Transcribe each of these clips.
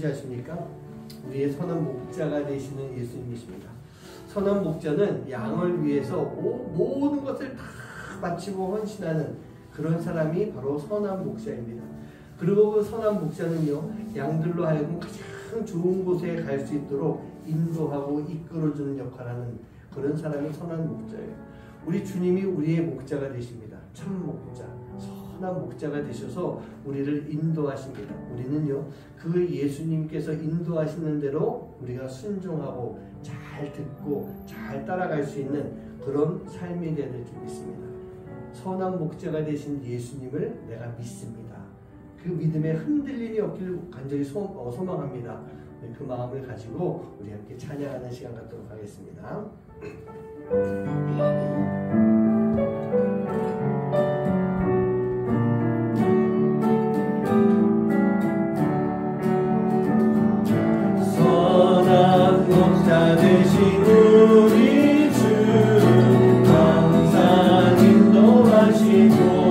누군지 아십니까? 우리의 선한 목자가 되시는 예수님이십니다. 선한 목자는 양을 위해서 모든 것을 다 바치고 헌신하는 그런 사람이 바로 선한 목자입니다. 그리고 그 선한 목자는요, 양들로 하여금 가장 좋은 곳에 갈 수 있도록 인도하고 이끌어주는 역할을 하는 그런 사람이 선한 목자예요. 우리 주님이 우리의 목자가 되십니다. 참 목자, 선한 목자가 되셔서 우리를 인도하십니다. 우리는요, 그 예수님께서 인도하시는 대로 우리가 순종하고 잘 듣고 잘 따라갈 수 있는 그런 삶이 되어야 될 줄 믿습니다. 선한 목자가 되신 예수님을 내가 믿습니다. 그 믿음에 흔들림이 없기를 간절히 소망합니다. 그 마음을 가지고 우리 함께 찬양하는 시간 갖도록 하겠습니다. 선한 목자 되신 우리 주 항상 인도하시고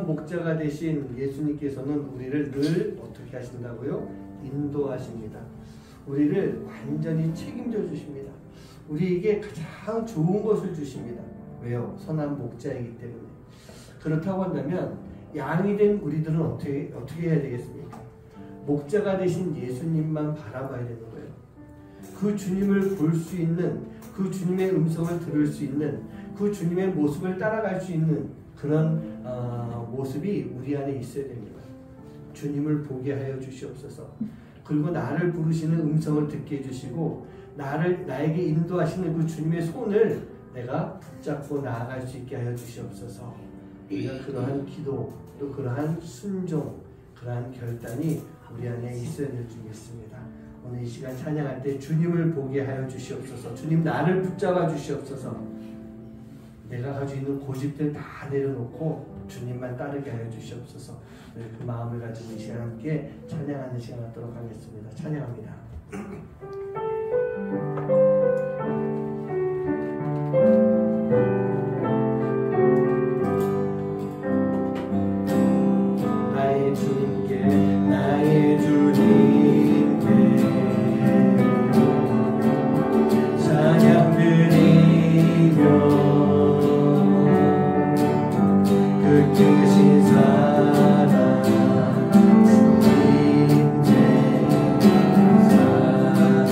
목자가 되신 예수님께서는 우리를 늘 어떻게 하신다고요? 인도하십니다. 우리를 완전히 책임져 주십니다. 우리에게 가장 좋은 것을 주십니다. 왜요? 선한 목자이기 때문에. 그렇다고 한다면 양이 된 우리들은 어떻게 해야 되겠습니까? 목자가 되신 예수님만 바라봐야 되는 거예요. 그 주님을 볼 수 있는, 그 주님의 음성을 들을 수 있는, 그 주님의 모습을 따라갈 수 있는 그런 모습이 우리 안에 있어야 됩니다. 주님을 보게 하여 주시옵소서. 그리고 나를 부르시는 음성을 듣게 해주시고 나에게 인도하시는 그 주님의 손을 내가 붙잡고 나아갈 수 있게 하여 주시옵소서. 우리가 그러한 기도, 또 그러한 순종, 그러한 결단이 우리 안에 있어야 될 줄 믿습니다. 오늘 이 시간 찬양할 때 주님을 보게 하여 주시옵소서. 주님 나를 붙잡아 주시옵소서. 내가 가지고 있는 고집들 다 내려놓고 주님만 따르게 하여 주시옵소서. 그 마음을 가지고 이 시간 함께 찬양하는 시간 갖도록 하겠습니다. 찬양합니다. 나의 주님께 나의 주님께 찬양 드리며 그 크신 사랑 주님께 사랑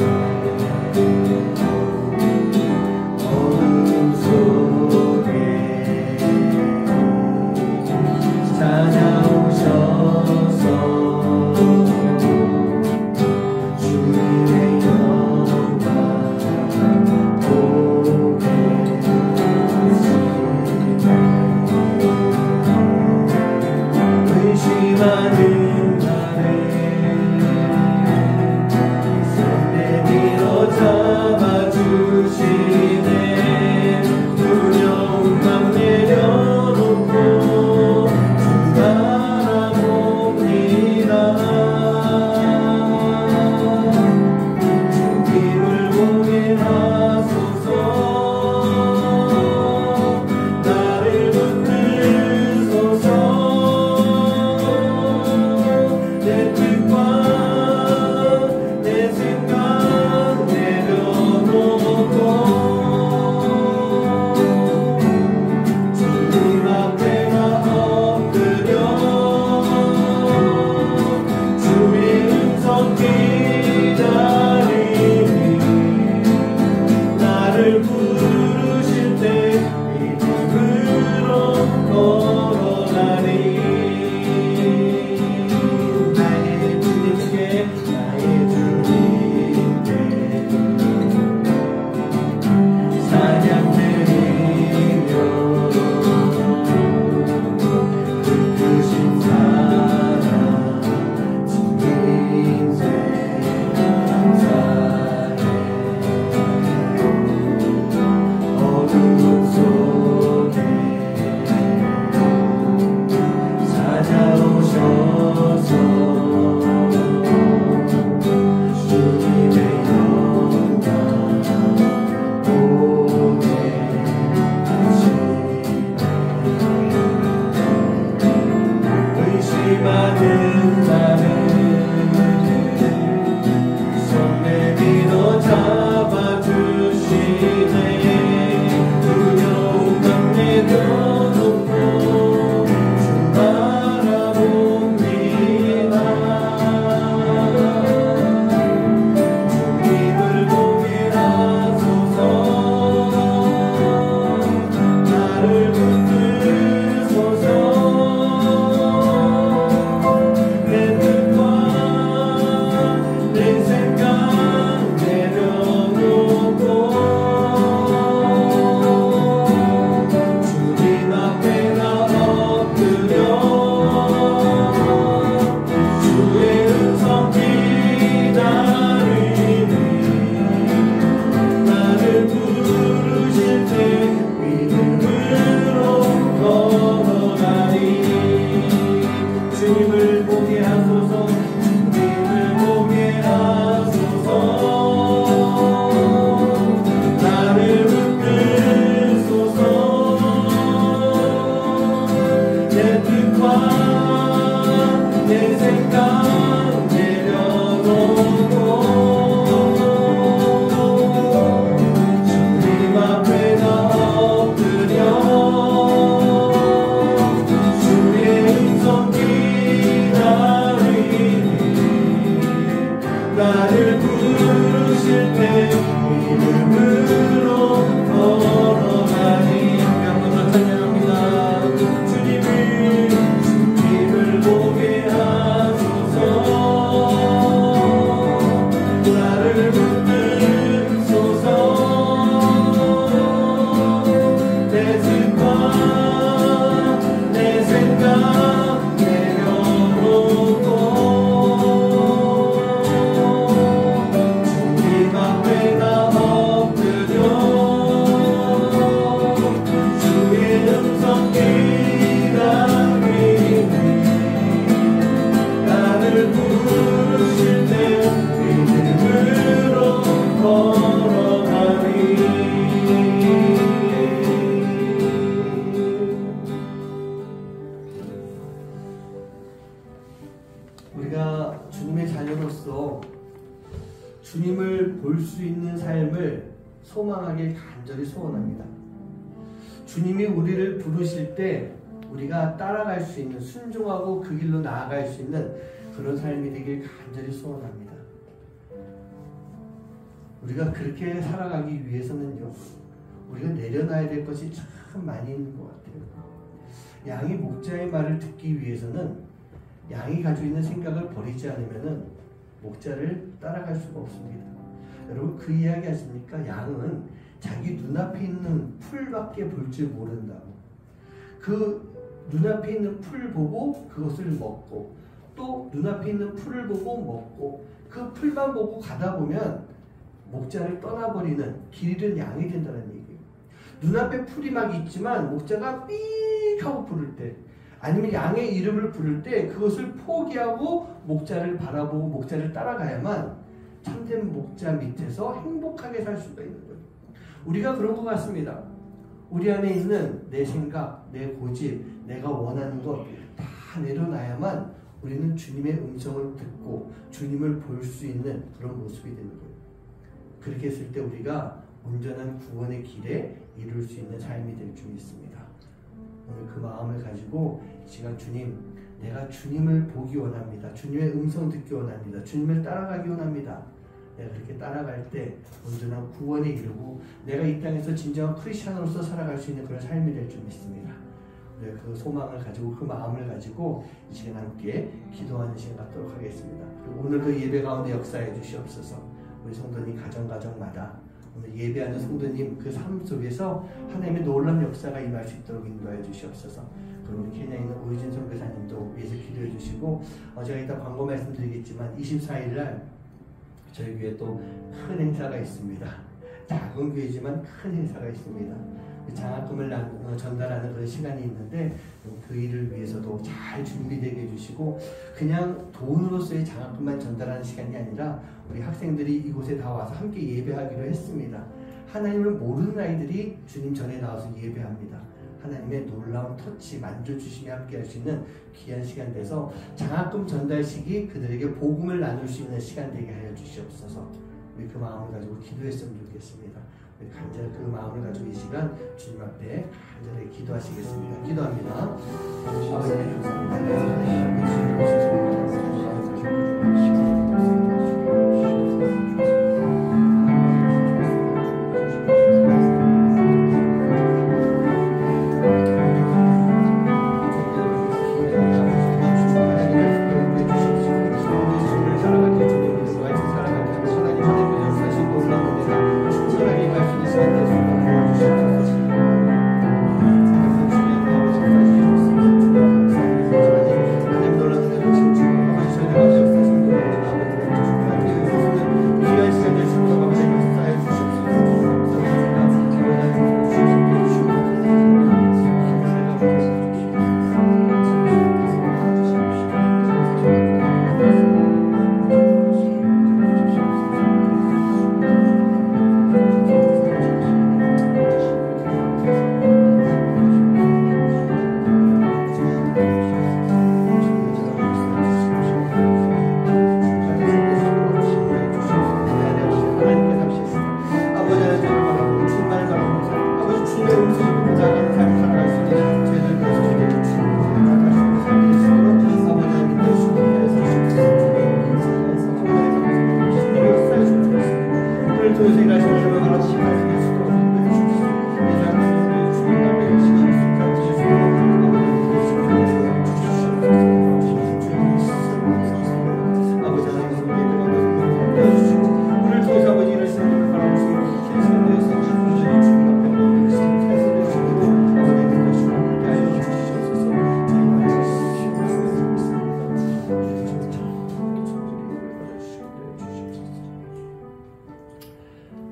소망하길 간절히 소원합니다. 주님이 우리를 부르실 때 우리가 따라갈 수 있는, 순종하고 그 길로 나아갈 수 있는 그런 삶이 되길 간절히 소원합니다. 우리가 그렇게 살아가기 위해서는요, 우리가 내려놔야 될 것이 참 많이 있는 것 같아요. 양이 목자의 말을 듣기 위해서는 양이 가지고 있는 생각을 버리지 않으면은 목자를 따라갈 수가 없습니다. 여러분 그 이야기 하십니까? 양은 자기 눈앞에 있는 풀밖에 볼 줄 모른다고. 그 눈앞에 있는 풀 보고 그것을 먹고, 또 눈앞에 있는 풀을 보고 먹고, 그 풀만 보고 가다 보면 목자를 떠나버리는 길 잃은 양이 된다는 얘기예요. 눈앞에 풀이 막 있지만 목자가 삑 하고 부를 때, 아니면 양의 이름을 부를 때 그것을 포기하고 목자를 바라보고 목자를 따라가야만 참된 목자 밑에서 행복하게 살 수가 있는 거예요. 우리가 그런 것 같습니다. 우리 안에 있는 내 생각, 내 고집, 내가 원하는 것 다 내려놔야만 우리는 주님의 음성을 듣고 주님을 볼 수 있는 그런 모습이 되는 거예요. 그렇게 했을 때 우리가 온전한 구원의 길에 이룰 수 있는 삶이 될 줄 믿습니다. 오늘 그 마음을 가지고 이 시간 주님, 내가 주님을 보기 원합니다. 주님의 음성 듣기 원합니다. 주님을 따라가기 원합니다. 내가 그렇게 따라갈 때 온전한 구원에 이르고 내가 이 땅에서 진정한 크리스찬으로서 살아갈 수 있는 그런 삶이 될 줄 믿습니다. 그 소망을 가지고, 그 마음을 가지고 이 시간 함께 기도하는 시간 갖도록 하겠습니다. 그리고 오늘도 예배 가운데 역사해 주시옵소서. 우리 성도님 가정마다 오늘 예배하는 성도님 그 삶 속에서 하나님의 놀라운 역사가 임할 수 있도록 인도해 주시옵소서. 그리고 우리 케냐에 있는 오유진 선교사님도 위해서 기도해 주시고, 제가 이따 광고 말씀드리겠지만 24일 날 저희 교회에 또 큰 행사가 있습니다. 작은 교회지만 큰 행사가 있습니다. 장학금을 전달하는 그런 시간이 있는데 그 일을 위해서도 잘 준비되게 해주시고, 그냥 돈으로서의 장학금만 전달하는 시간이 아니라 우리 학생들이 이곳에 다 와서 함께 예배하기로 했습니다. 하나님을 모르는 아이들이 주님 전에 나와서 예배합니다. 하나님의 놀라운 터치, 만져주심이 함께 할 수 있는 귀한 시간 돼서 장학금 전달식이 그들에게 복음을 나눌 수 있는 시간 되게 하여 주시옵소서. 우리 그 마음을 가지고 기도했으면 좋겠습니다. 우리 간절히 그 마음을 가지고 이 시간 주님 앞에 간절히 기도하시겠습니다. 기도합니다. 아버지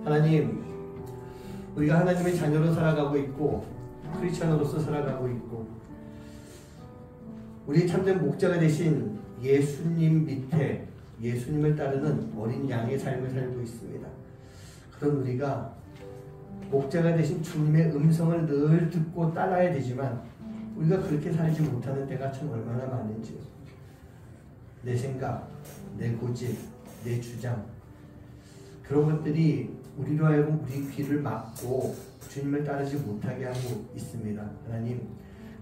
하나님, 우리가 하나님의 자녀로 살아가고 있고 크리스천으로서 살아가고 있고 우리 참된 목자가 되신 예수님 밑에 예수님을 따르는 어린 양의 삶을 살고 있습니다. 그런 우리가 목자가 되신 주님의 음성을 늘 듣고 따라야 되지만 우리가 그렇게 살지 못하는 때가 참 얼마나 많은지요. 내 생각, 내 고집, 내 주장, 그런 것들이 우리로 하여금 우리 귀를 막고 주님을 따르지 못하게 하고 있습니다. 하나님,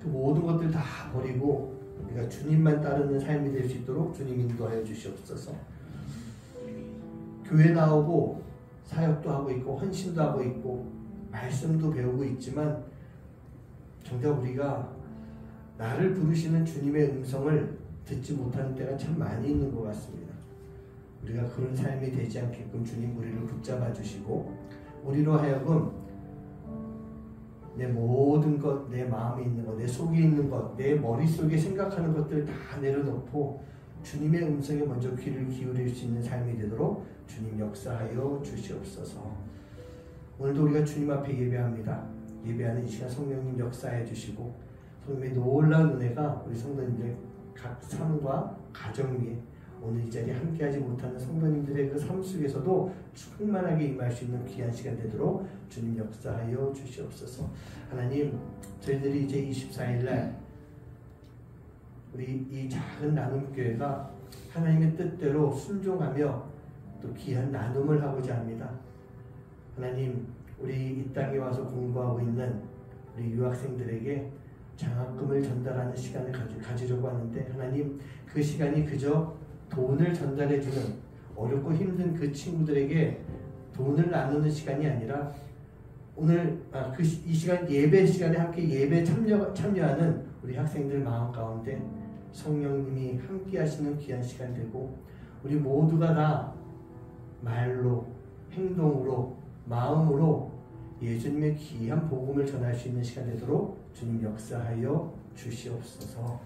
그 모든 것들 다 버리고 우리가 주님만 따르는 삶이 될 수 있도록 주님 인도하여 주시옵소서. 교회 나오고 사역도 하고 있고 헌신도 하고 있고 말씀도 배우고 있지만 정작 우리가 나를 부르시는 주님의 음성을 듣지 못하는 때가 참 많이 있는 것 같습니다. 우리가 그런 삶이 되지 않게끔 주님 우리를 붙잡아 주시고 우리로 하여금 내 모든 것, 내 마음에 있는 것, 내 속에 있는 것, 내 머릿속에 생각하는 것들 다 내려놓고 주님의 음성에 먼저 귀를 기울일 수 있는 삶이 되도록 주님 역사하여 주시옵소서. 오늘도 우리가 주님 앞에 예배합니다. 예배하는 이 시간 성령님 역사해 주시고 성령의 놀라운 은혜가 우리 성도님들의 각 삶과 가정 위에 오늘 이 자리에 함께하지 못하는 성도님들의 그 삶 속에서도 충만하게 임할 수 있는 귀한 시간 되도록 주님 역사하여 주시옵소서. 하나님, 저희들이 이제 24일날 우리 이 작은 나눔교회가 하나님의 뜻대로 순종하며 또 귀한 나눔을 하고자 합니다. 하나님, 우리 이 땅에 와서 공부하고 있는 우리 유학생들에게 장학금을 전달하는 시간을 가지려고 하는데 하나님, 그 시간이 그저 돈을 전달해주는 어렵고 힘든 그 친구들에게 돈을 나누는 시간이 아니라 오늘 이 시간 예배 시간에 함께 예배 참여하는 우리 학생들 마음 가운데 성령님이 함께 하시는 귀한 시간 되고 우리 모두가 다 말로 행동으로 마음으로 예수님의 귀한 복음을 전할 수 있는 시간 되도록 주님 역사하여 주시옵소서.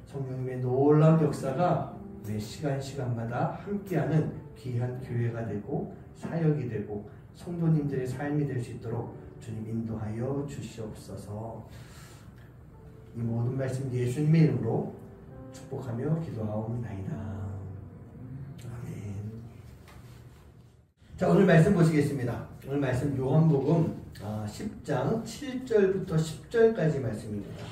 성령님의 놀라운 역사가 매 시간마다 함께하는 귀한 교회가 되고 사역이 되고 성도님들의 삶이 될 수 있도록 주님 인도하여 주시옵소서. 이 모든 말씀 예수님의 이름으로 축복하며 기도하옵나이다. 아멘. 자, 오늘 말씀 보시겠습니다. 오늘 말씀 요한복음 10장 7절부터 10절까지 말씀입니다.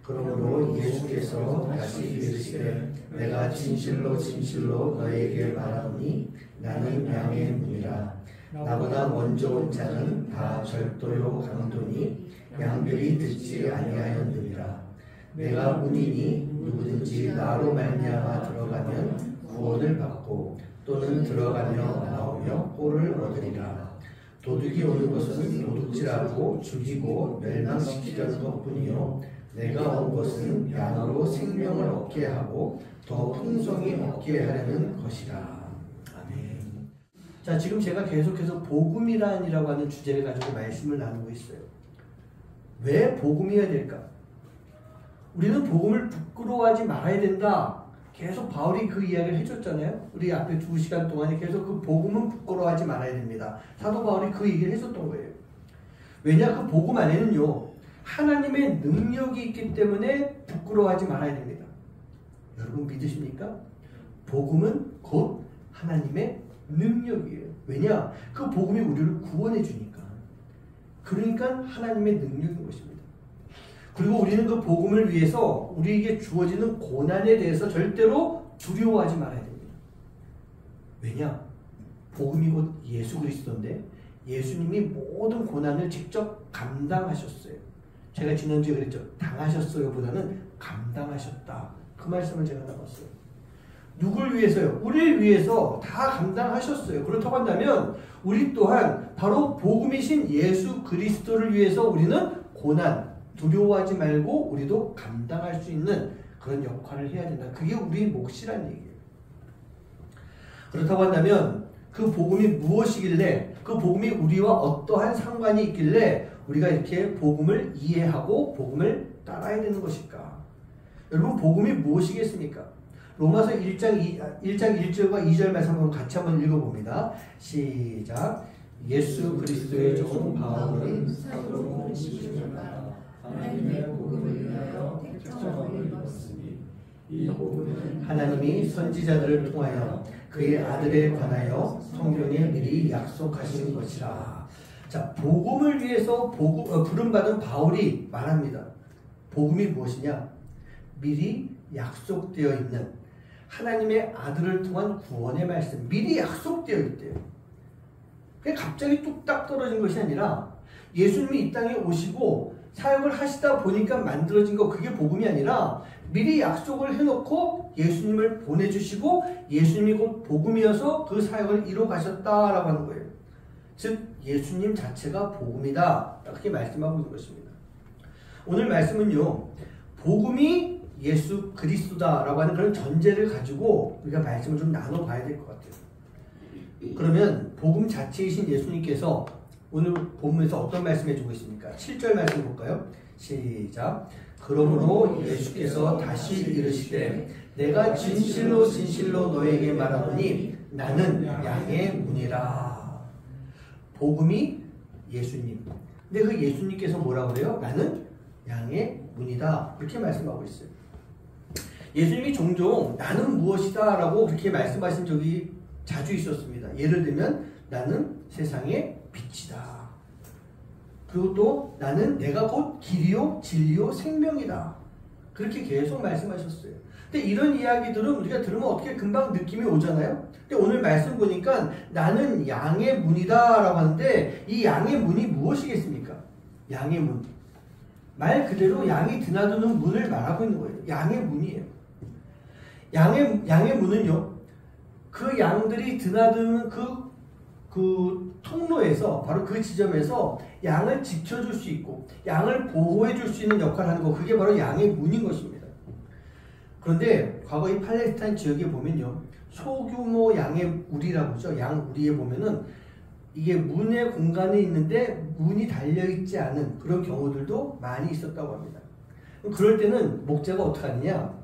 그러므로 예수께서 다시 이르시되 내가 진실로 진실로 너에게 말하노니 나는 양의 문이라. 나보다 먼저 온 자는 다 절도요 강도니 양들이 듣지 아니하였느니라. 내가 문이니 누구든지 나로 말미암아 들어가면 구원을 받고 또는 들어가며 나오며 꼴을 얻으리라. 도둑이 오는 것은 도둑질하고 죽이고 멸망시키려는 것뿐이요 내가 온 것은 양으로 생명을 얻게 하고 더 풍성히 얻게 하려는 것이라. 아멘. 자, 지금 제가 계속해서 복음이란이라고 하는 주제를 가지고 말씀을 나누고 있어요. 왜 복음이어야 될까? 우리는 복음을 부끄러워하지 말아야 된다. 계속 바울이 그 이야기를 해줬잖아요. 우리 앞에 2시간 동안에 계속 그 복음은 부끄러워하지 말아야 됩니다. 사도 바울이 그 얘기를 했었던 거예요. 왜냐? 그 복음 안에는요 하나님의 능력이 있기 때문에 부끄러워하지 말아야 됩니다. 여러분 믿으십니까? 복음은 곧 하나님의 능력이에요. 왜냐? 그 복음이 우리를 구원해 주니까. 그러니까 하나님의 능력인 것입니다. 그리고 우리는 그 복음을 위해서 우리에게 주어지는 고난에 대해서 절대로 두려워하지 말아야 됩니다. 왜냐? 복음이 곧 예수 그리스도인데 예수님이 모든 고난을 직접 감당하셨어요. 제가 지난주에 그랬죠. 당하셨어요 보다는 감당하셨다. 그 말씀을 제가 나눴어요. 누굴 위해서요? 우리를 위해서 다 감당하셨어요. 그렇다고 한다면 우리 또한 바로 복음이신 예수 그리스도를 위해서 우리는 고난, 두려워하지 말고 우리도 감당할 수 있는 그런 역할을 해야 된다. 그게 우리의 몫이라는 얘기예요. 그렇다고 한다면 그 복음이 무엇이길래 그 복음이 우리와 어떠한 상관이 있길래 우리가 이렇게 복음을 이해하고 복음을 따라야 되는 것일까? 여러분 복음이 무엇이겠습니까? 로마서 1장 1절과 2절 말씀 한번 같이 한번 읽어봅니다. 시작. 예수 그리스도의 종 바울은 사도로 시키노라. 하나님의 복음을 위하여 택정함을 입었으니 이 복음은 하나님이 선지자들을 통하여 그의 아들에 관하여 성경에 미리 약속하신 것이라. 자, 복음을 위해서 부름받은 바울이 말합니다. 복음이 무엇이냐? 미리 약속되어 있는 하나님의 아들을 통한 구원의 말씀, 미리 약속되어 있대요. 그게 갑자기 뚝딱 떨어진 것이 아니라 예수님이 이 땅에 오시고 사역을 하시다 보니까 만들어진 거, 그게 복음이 아니라 미리 약속을 해놓고 예수님을 보내주시고 예수님이 곧 복음이어서 그 사역을 이루어 가셨다라고 하는 거예요. 즉 예수님 자체가 복음이다, 그렇게 말씀하고 있는 것입니다. 오늘 말씀은요, 복음이 예수 그리스도다라고 하는 그런 전제를 가지고 우리가 말씀을 좀 나눠봐야 될 것 같아요. 그러면 복음 자체이신 예수님께서 오늘 본문에서 어떤 말씀 해주고 있습니까? 7절 말씀 볼까요? 시작. 그러므로 예수께서 다시 이르시되 내가 진실로 진실로 너에게 말하노니 나는 양의 문이라. 복음이 예수님. 근데 그 예수님께서 뭐라고 그래요? 나는 양의 문이다, 이렇게 말씀하고 있어요. 예수님이 종종 나는 무엇이다 라고 그렇게 말씀하신 적이 자주 있었습니다. 예를 들면 나는 세상의 빛이다. 그리고 또 나는 내가 곧 길이요 진리요 생명이다. 그렇게 계속 말씀하셨어요. 근데 이런 이야기들은 우리가 들으면 어떻게 금방 느낌이 오잖아요. 근데 오늘 말씀 보니까 나는 양의 문이다 라고 하는데 이 양의 문이 무엇이겠습니까? 양의 문. 말 그대로 양이 드나드는 문을 말하고 있는 거예요. 양의 문이에요. 양의 문은요, 그 양들이 드나드는 그 통로에서, 바로 그 지점에서 양을 지켜줄 수 있고 양을 보호해줄 수 있는 역할을 하는 거, 그게 바로 양의 문인 것입니다. 그런데 과거 이 팔레스타인 지역에 보면요, 소규모 양의 우리라고 하죠. 양 우리에 보면은 이게 문의 공간이 있는데 문이 달려있지 않은 그런 경우들도 많이 있었다고 합니다. 그럴 때는 목자가 어떻게 하느냐,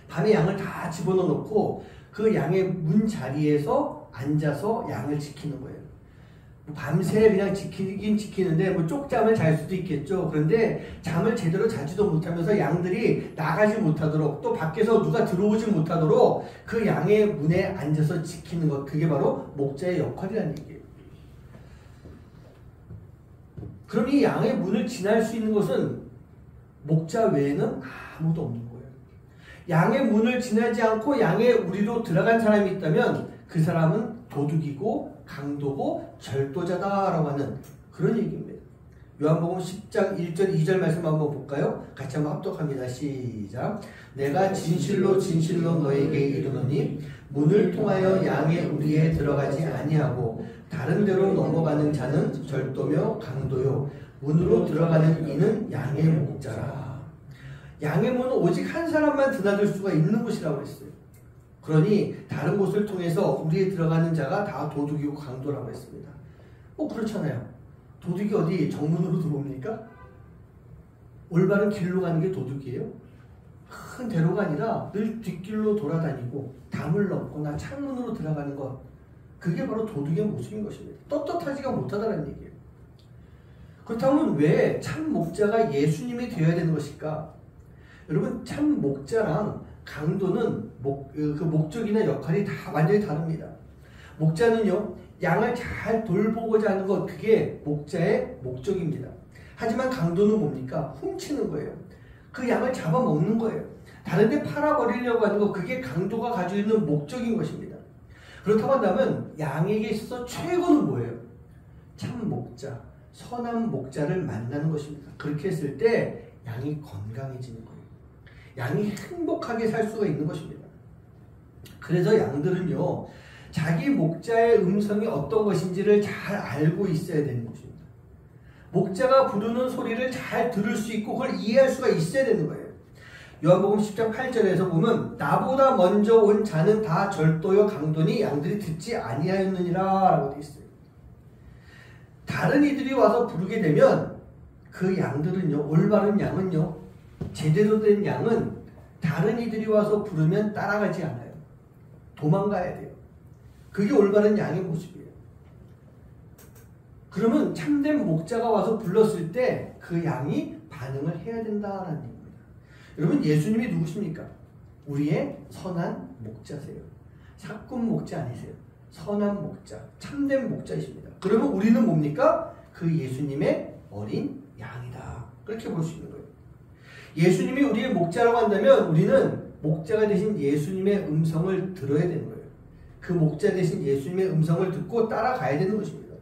밤에 양을 다 집어넣어 놓고 그 양의 문 자리에서 앉아서 양을 지키는 거예요. 밤새 그냥 지키긴 지키는데 뭐 쪽잠을 잘 수도 있겠죠. 그런데 잠을 제대로 자지도 못하면서 양들이 나가지 못하도록, 또 밖에서 누가 들어오지 못하도록 그 양의 문에 앉아서 지키는 것, 그게 바로 목자의 역할이라는 얘기예요. 그럼 이 양의 문을 지날 수 있는 것은 목자 외에는 아무도 없는 거예요. 양의 문을 지나지 않고 양의 우리로 들어간 사람이 있다면 그 사람은 도둑이고 강도고 절도자다라고 하는 그런 얘기입니다. 요한복음 10장 1절 2절 말씀 한번 볼까요? 같이 한번 합독합니다. 시작. 내가 진실로 진실로 너에게 이르노니 문을 통하여 양의 우리에 들어가지 아니하고 다른 데로 넘어가는 자는 절도며 강도요 문으로 들어가는 이는 양의 목자라. 양의 문은 오직 한 사람만 드나들 수가 있는 곳이라고 했어요. 그러니 다른 곳을 통해서 우리에 들어가는 자가 다 도둑이고 강도라고 했습니다. 그렇잖아요. 도둑이 어디 정문으로 들어옵니까? 올바른 길로 가는 게 도둑이에요? 큰 대로가 아니라 늘 뒷길로 돌아다니고 담을 넘거나 창문으로 들어가는 것, 그게 바로 도둑의 모습인 것입니다. 떳떳하지가 못하다는 얘기예요. 그렇다면 왜 참 목자가 예수님이 되어야 되는 것일까? 여러분, 참 목자랑 강도는 그 목적이나 역할이 다 완전히 다릅니다. 목자는요, 양을 잘 돌보고자 하는 것, 그게 목자의 목적입니다. 하지만 강도는 뭡니까? 훔치는 거예요. 그 양을 잡아먹는 거예요. 다른 데 팔아버리려고 하는 것, 그게 강도가 가지고 있는 목적인 것입니다. 그렇다고 한다면 양에게 있어서 최고는 뭐예요? 참 목자, 선한 목자를 만나는 것입니다. 그렇게 했을 때 양이 건강해지는 거예요. 양이 행복하게 살 수가 있는 것입니다. 그래서 양들은요, 자기 목자의 음성이 어떤 것인지를 잘 알고 있어야 되는 것입니다. 목자가 부르는 소리를 잘 들을 수 있고 그걸 이해할 수가 있어야 되는 거예요. 요한복음 10장 8절에서 보면 나보다 먼저 온 자는 다 절도요 강도니 양들이 듣지 아니하였느니라 라고 되어 있어요. 다른 이들이 와서 부르게 되면 그 양들은요, 올바른 양은요, 제대로 된 양은 다른 이들이 와서 부르면 따라가지 않아요. 도망가야 돼요. 그게 올바른 양의 모습이에요. 그러면 참된 목자가 와서 불렀을 때 그 양이 반응을 해야 된다는 얘기입니다. 여러분, 예수님이 누구십니까? 우리의 선한 목자세요. 사꾼 목자 아니세요. 선한 목자, 참된 목자이십니다. 그러면 우리는 뭡니까? 그 예수님의 어린 양이다. 그렇게 볼 수 있는 거예요. 예수님이 우리의 목자라고 한다면 우리는 목자가 되신 예수님의 음성을 들어야 되는 거예요. 그 목자 되신 예수님의 음성을 듣고 따라가야 되는 것입니다.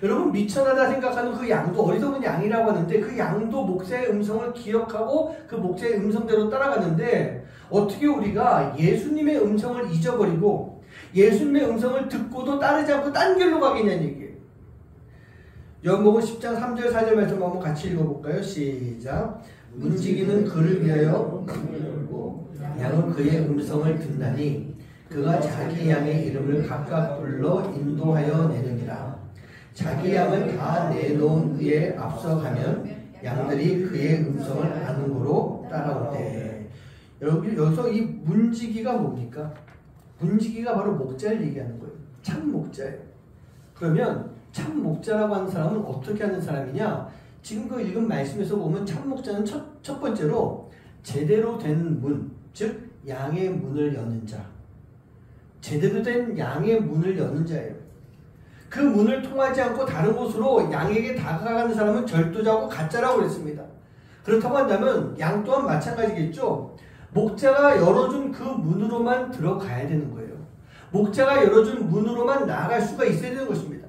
여러분 미천하다 생각하는 그 양도 어리석은 양이라고 하는데 그 양도 목자의 음성을 기억하고 그 목자의 음성대로 따라가는데 어떻게 우리가 예수님의 음성을 잊어버리고 예수님의 음성을 듣고도 따르지 않고 딴 길로 가겠냐는 얘기예요. 요한복음 10장 3절 4절 말씀 한번 같이 읽어볼까요? 시작. 문지기는 그를 위하여 양은 그의 음성을 듣나니 그가 자기 양의 이름을 각각 불러 인도하여 내느니라. 자기 양을 다 내놓은 후에 앞서가면 양들이 그의 음성을 아는 고로 따라오대. 여기서 이 문지기가 뭡니까? 문지기가 바로 목자를 얘기하는 거예요. 참 목자예요. 그러면 참 목자라고 하는 사람은 어떻게 하는 사람이냐? 지금 그 읽은 말씀에서 보면 참 목자는 첫 번째로 제대로 된 문, 즉 양의 문을 여는 자. 제대로 된 양의 문을 여는 자예요. 그 문을 통하지 않고 다른 곳으로 양에게 다가가는 사람은 절도자고 가짜라고 그랬습니다. 그렇다고 한다면 양 또한 마찬가지겠죠. 목자가 열어준 그 문으로만 들어가야 되는 거예요. 목자가 열어준 문으로만 나아갈 수가 있어야 되는 것입니다.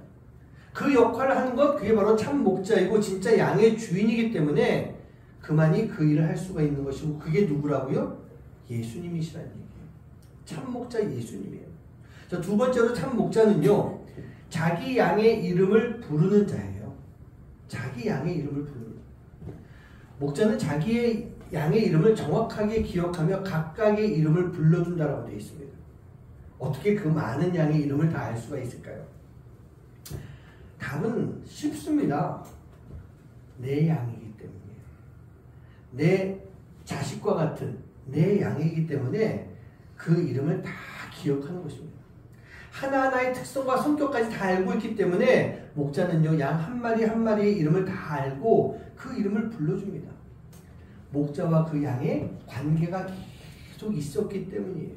그 역할을 하는 것, 그게 바로 참 목자이고 진짜 양의 주인이기 때문에 그만이 그 일을 할 수가 있는 것이고, 그게 누구라고요? 예수님이시라는 얘기예요. 참 목자 예수님이에요. 자, 두 번째로 참 목자는요, 자기 양의 이름을 부르는 자예요. 자기 양의 이름을 부르는 자. 목자는 자기의 양의 이름을 정확하게 기억하며 각각의 이름을 불러준다라고 되어 있습니다. 어떻게 그 많은 양의 이름을 다 알 수가 있을까요? 답은 쉽습니다. 내 양이기 때문이에요. 내 자식과 같은 내 양이기 때문에 그 이름을 다 기억하는 것입니다. 하나하나의 특성과 성격까지 다 알고 있기 때문에 목자는요, 양 한 마리 한 마리의 이름을 다 알고 그 이름을 불러줍니다. 목자와 그 양의 관계가 계속 있었기 때문이에요.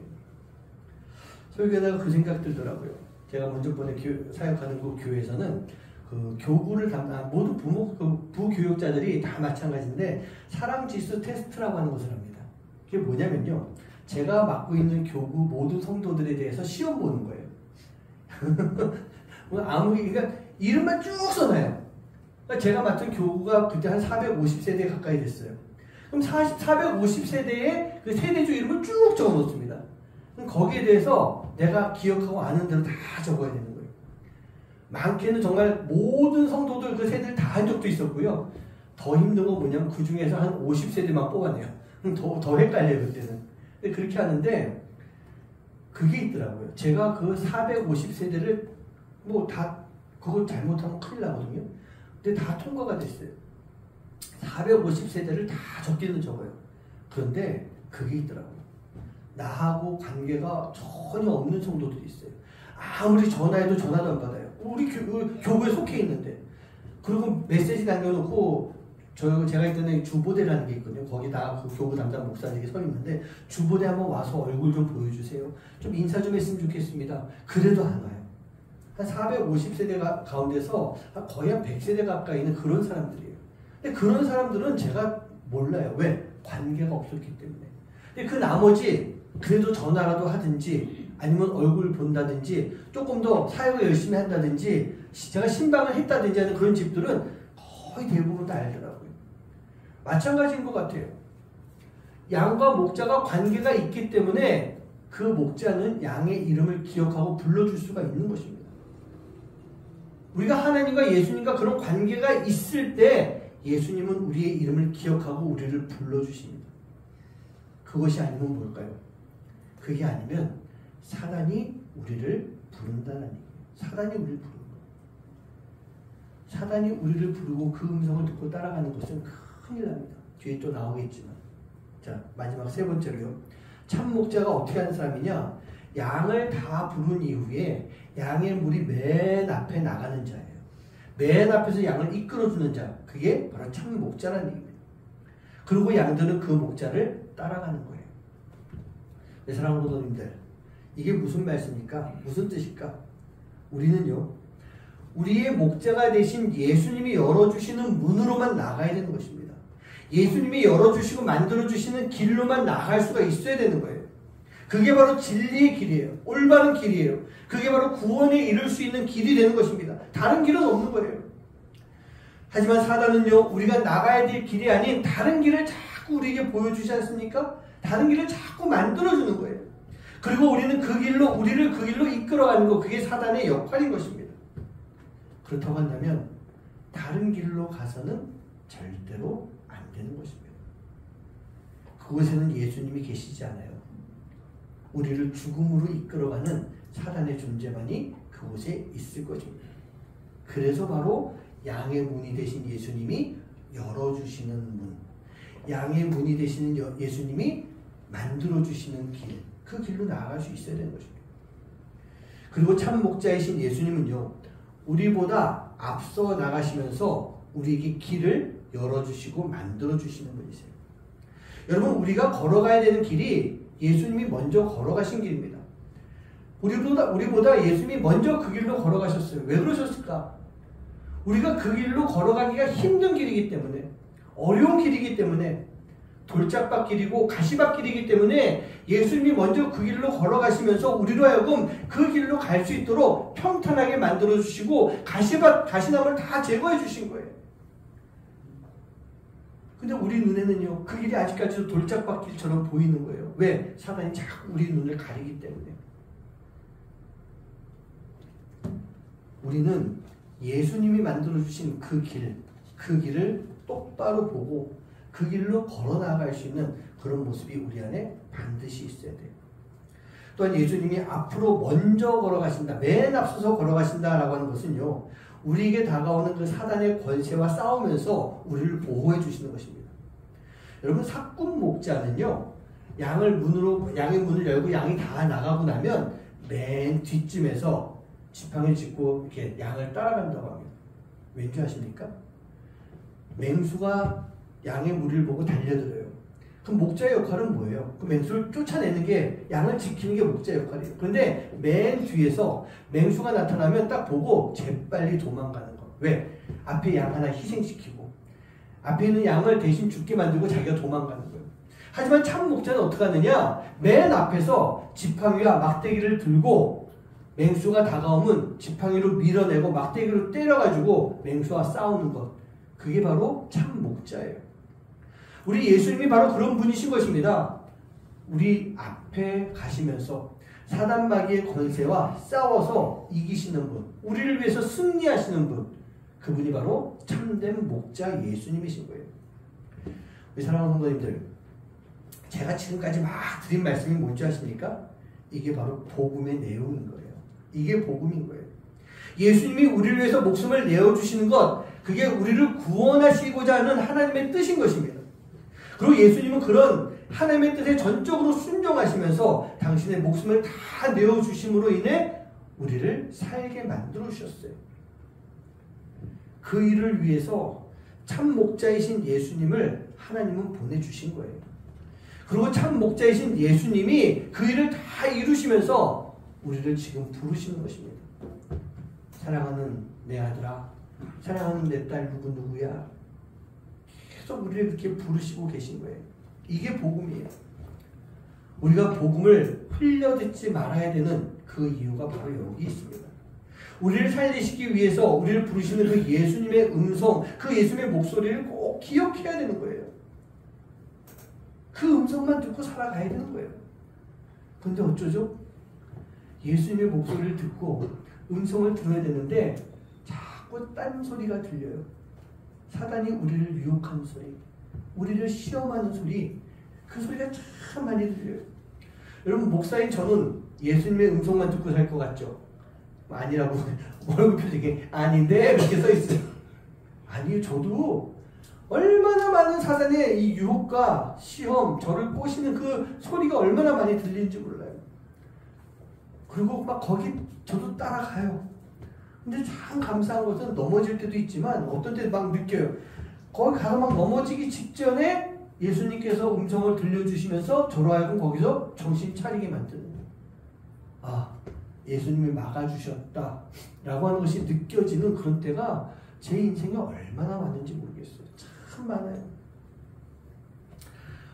설교하다가 그 생각 들더라고요. 제가 먼저 번에 사역하는 그 교회에서는 그 교구를 모두 부교육자들이 다 마찬가지인데 사랑지수 테스트라고 하는 것을 합니다. 그게 뭐냐면요, 제가 맡고 있는 교구 모든 성도들에 대해서 시험 보는 거예요. 그러니까 이름만 쭉 써놔요. 그러니까 제가 맡은 교구가 그때 한 450세대 가까이 됐어요. 그럼 450세대의 그 세대주 이름을 쭉 적어 놓습니다. 그럼 거기에 대해서 내가 기억하고 아는 대로 다 적어야 되는 거예요. 많게는 정말 모든 성도들 그 세대를 다 한 적도 있었고요. 더 힘든 건 뭐냐면 그 중에서 한 50세대만 뽑아내요. 그럼 더 헷갈려요, 그때는. 그렇게 하는데 그게 있더라고요. 제가 그 450세대를 그거 잘못하면 큰일 나거든요. 근데 다 통과가 됐어요. 450세대를 다 적기는 적어요. 그런데 그게 있더라고요. 나하고 관계가 전혀 없는 성도들이 있어요. 아무리 전화해도 전화도 안 받아요. 우리 교구에 속해 있는데. 그리고 메시지 남겨놓고 제가 있던 주보대라는 게 있거든요. 거기다 그 교구 담당 목사님이 서 있는데, 주보대 한번 와서 얼굴 좀 보여주세요. 좀 인사 좀 했으면 좋겠습니다. 그래도 안 와요. 한 450세대 가운데서 거의 한 100세대 가까이 있는 그런 사람들이에요. 근데 그런 사람들은 제가 몰라요. 왜? 관계가 없었기 때문에. 근데 그 나머지 그래도 전화라도 하든지 아니면 얼굴 본다든지 조금 더 사역을 열심히 한다든지 제가 신방을 했다든지 하는 그런 집들은 거의 대부분 다 알더라고요. 마찬가지인 것 같아요. 양과 목자가 관계가 있기 때문에 그 목자는 양의 이름을 기억하고 불러줄 수가 있는 것입니다. 우리가 하나님과 예수님과 그런 관계가 있을 때 예수님은 우리의 이름을 기억하고 우리를 불러주십니다. 그것이 아니면 뭘까요? 그게 아니면 사단이 우리를 부른다는 얘기예요. 사단이 우리를 부르는 거예요. 사단이 우리를 부르고 그 음성을 듣고 따라가는 것은 큰일 납니다. 뒤에 또 나오겠지만. 자, 마지막 세 번째로요. 참 목자가 어떻게 하는 사람이냐? 양을 다 부른 이후에 양의 물이 맨 앞에 나가는 자예요. 맨 앞에서 양을 이끌어주는 자. 그게 바로 참 목자라는 얘기입니다. 그리고 양들은 그 목자를 따라가는 거예요. 내 사랑하는 성도님들, 이게 무슨 말씀입니까? 무슨 뜻일까? 우리는요, 우리의 목자가 되신 예수님이 열어주시는 문으로만 나가야 되는 것입니다. 예수님이 열어주시고 만들어주시는 길로만 나갈 수가 있어야 되는 거예요. 그게 바로 진리의 길이에요. 올바른 길이에요. 그게 바로 구원에 이를 수 있는 길이 되는 것입니다. 다른 길은 없는 거예요. 하지만 사단은요, 우리가 나가야 될 길이 아닌 다른 길을 자꾸 우리에게 보여주지 않습니까? 다른 길을 자꾸 만들어주는 거예요. 그리고 우리는 우리를 그 길로 이끌어가는 거, 그게 사단의 역할인 것입니다. 그렇다고 한다면 다른 길로 가서는 절대로 안 되는 것입니다. 그곳에는 예수님이 계시지 않아요. 우리를 죽음으로 이끌어가는 사단의 존재만이 그곳에 있을 것입니다. 그래서 바로 양의 문이 되신 예수님이 열어주시는 문, 양의 문이 되시는 예수님이 만들어주시는 길, 그 길로 나아갈 수 있어야 되는 것입니다. 그리고 참 목자이신 예수님은요, 우리보다 앞서 나가시면서 우리에게 길을 열어주시고 만들어주시는 분이세요. 여러분, 우리가 걸어가야 되는 길이 예수님이 먼저 걸어가신 길입니다. 우리보다 예수님이 먼저 그 길로 걸어가셨어요. 왜 그러셨을까? 우리가 그 길로 걸어가기가 힘든 길이기 때문에, 어려운 길이기 때문에, 돌짝밭 길이고 가시밭 길이기 때문에 예수님이 먼저 그 길로 걸어가시면서 우리로 하여금 그 길로 갈 수 있도록 평탄하게 만들어주시고 가시나무를 다 제거해 주신 거예요. 근데 우리 눈에는요, 그 길이 아직까지도 돌짝밭 길처럼 보이는 거예요. 왜? 사단이 자꾸 우리 눈을 가리기 때문에. 우리는 예수님이 만들어주신 그 길을 똑바로 보고 그 길로 걸어 나아갈 수 있는 그런 모습이 우리 안에 반드시 있어야 돼요. 또한 예수님이 앞으로 먼저 걸어가신다, 맨 앞서서 걸어가신다라고 하는 것은요, 우리에게 다가오는 그 사단의 권세와 싸우면서 우리를 보호해 주시는 것입니다. 여러분, 사꾼 목자는요, 양의 문을 열고 양이 다 나가고 나면 맨 뒷쯤에서 지팡이를 짚고 이렇게 양을 따라간다고 합니다. 왠지 아십니까? 맹수가 양의 무리를 보고 달려들어요. 그럼 목자의 역할은 뭐예요? 그 맹수를 쫓아내는 게, 양을 지키는 게 목자의 역할이에요. 그런데 맨 뒤에서 맹수가 나타나면 딱 보고 재빨리 도망가는 거. 왜? 앞에 양 하나 희생시키고 앞에 있는 양을 대신 죽게 만들고 자기가 도망가는 거예요. 하지만 참 목자는 어떻게 하느냐? 맨 앞에서 지팡이와 막대기를 들고 맹수가 다가오면 지팡이로 밀어내고 막대기로 때려가지고 맹수와 싸우는 것. 그게 바로 참 목자예요. 우리 예수님이 바로 그런 분이신 것입니다. 우리 앞에 가시면서 사단 마귀의 권세와 싸워서 이기시는 분, 우리를 위해서 승리하시는 분, 그분이 바로 참된 목자 예수님이신 거예요. 우리 사랑하는 성도님들, 제가 지금까지 막 드린 말씀이 뭔지 아십니까? 이게 바로 복음의 내용인 거예요. 이게 복음인 거예요. 예수님이 우리를 위해서 목숨을 내어주시는 것, 그게 우리를 구원하시고자 하는 하나님의 뜻인 것입니다. 그리고 예수님은 그런 하나님의 뜻에 전적으로 순종하시면서 당신의 목숨을 다 내어주심으로 인해 우리를 살게 만들어 주셨어요. 그 일을 위해서 참 목자이신 예수님을 하나님은 보내주신 거예요. 그리고 참 목자이신 예수님이 그 일을 다 이루시면서 우리를 지금 부르시는 것입니다. 사랑하는 내 아들아, 사랑하는 내 딸 누구누구야. 계속 우리를 그렇게 부르시고 계신 거예요. 이게 복음이에요. 우리가 복음을 흘려듣지 말아야 되는 그 이유가 바로 여기 있습니다. 우리를 살리시기 위해서 우리를 부르시는 그 예수님의 음성, 그 예수님의 목소리를 꼭 기억해야 되는 거예요. 그 음성만 듣고 살아가야 되는 거예요. 그런데 어쩌죠? 예수님의 목소리를 듣고 음성을 들어야 되는데 자꾸 딴 소리가 들려요. 사단이 우리를 유혹하는 소리, 우리를 시험하는 소리, 그 소리가 참 많이 들려요. 여러분, 목사인 저는 예수님의 음성만 듣고 살 것 같죠? 아니라고 얼굴 표정이 아닌데 이렇게 써 있어요. 아니요, 저도 얼마나 많은 사단의 이 유혹과 시험, 저를 꼬시는 그 소리가 얼마나 많이 들리는지 몰라요. 그리고 막 거기 저도 따라가요. 근데 참 감사한 것은 넘어질 때도 있지만 어떤 때 막 느껴요. 거기 가서 막 넘어지기 직전에 예수님께서 음성을 들려주시면서 저로 하여금 거기서 정신 차리게 만드는 거예요. 아, 예수님이 막아주셨다 라고 하는 것이 느껴지는 그런 때가 제 인생에 얼마나 많은지 모르겠어요. 참 많아요.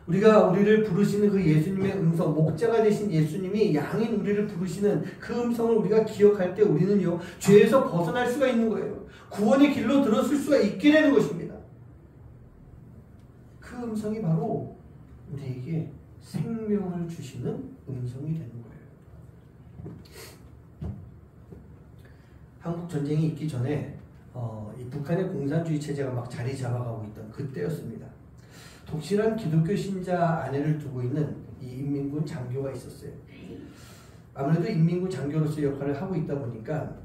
우리가 우리를 부르시는 그 예수님의 음성, 목자가 되신 예수님이 양인 우리를 부르시는 그 음성을 우리가 기억할 때 우리는요, 죄에서 벗어날 수가 있는 거예요. 구원의 길로 들어설 수가 있게 되는 것입니다. 그 음성이 바로 우리에게 생명을 주시는 음성이 되는 거예요. 한국 전쟁이 있기 전에 이 북한의 공산주의 체제가 막 자리 잡아가고 있던 그때였습니다. 독실한 기독교 신자 아내를 두고 있는 이 인민군 장교가 있었어요. 아무래도 인민군 장교로서의 역할을 하고 있다 보니까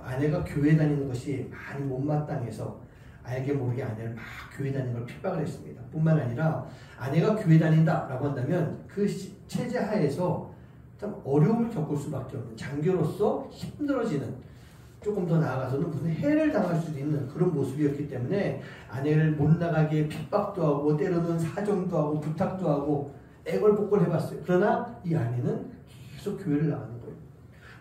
아내가 교회 다니는 것이 많이 못마땅해서 알게 모르게 아내를 막 교회 다니는 걸 핍박을 했습니다. 뿐만 아니라 아내가 교회 다닌다라고 한다면 그 체제 하에서 참 어려움을 겪을 수밖에 없는, 장교로서 힘들어지는, 조금 더 나아가서는 무슨 해를 당할 수도 있는 그런 모습이었기 때문에 아내를 못 나가게 핍박도 하고 때로는 사정도 하고 부탁도 하고 애걸복걸 해봤어요. 그러나 이 아내는 계속 교회를 나가는 거예요.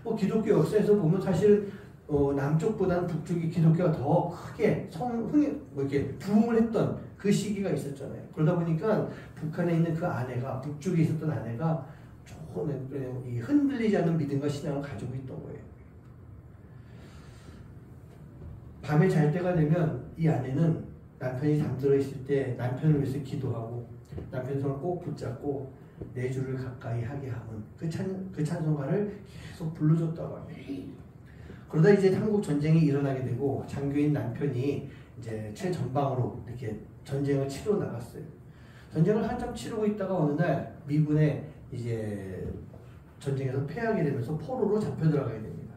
뭐 기독교 역사에서 보면 사실 남쪽보다는 북쪽이 기독교가 더 크게 이렇게 부흥을 했던 그 시기가 있었잖아요. 그러다 보니까 북한에 있는 그 아내가, 북쪽에 있었던 아내가 조금 흔들리지 않는 믿음과 신앙을 가지고 있던 거예요. 밤에 잘 때가 되면 이 아내는 남편이 잠들어 있을 때 남편을 위해서 기도하고 남편 손을 꼭 붙잡고 내 주를 가까이 하게 하면 그 찬송가를 계속 불러줬다고 합니다. 그러다 이제 한국 전쟁이 일어나게 되고 장교인 남편이 이제 최전방으로 이렇게 전쟁을 치러 나갔어요. 전쟁을 한참 치르고 있다가 어느 날 미군에 이제 전쟁에서 패하게 되면서 포로로 잡혀 들어가게 됩니다.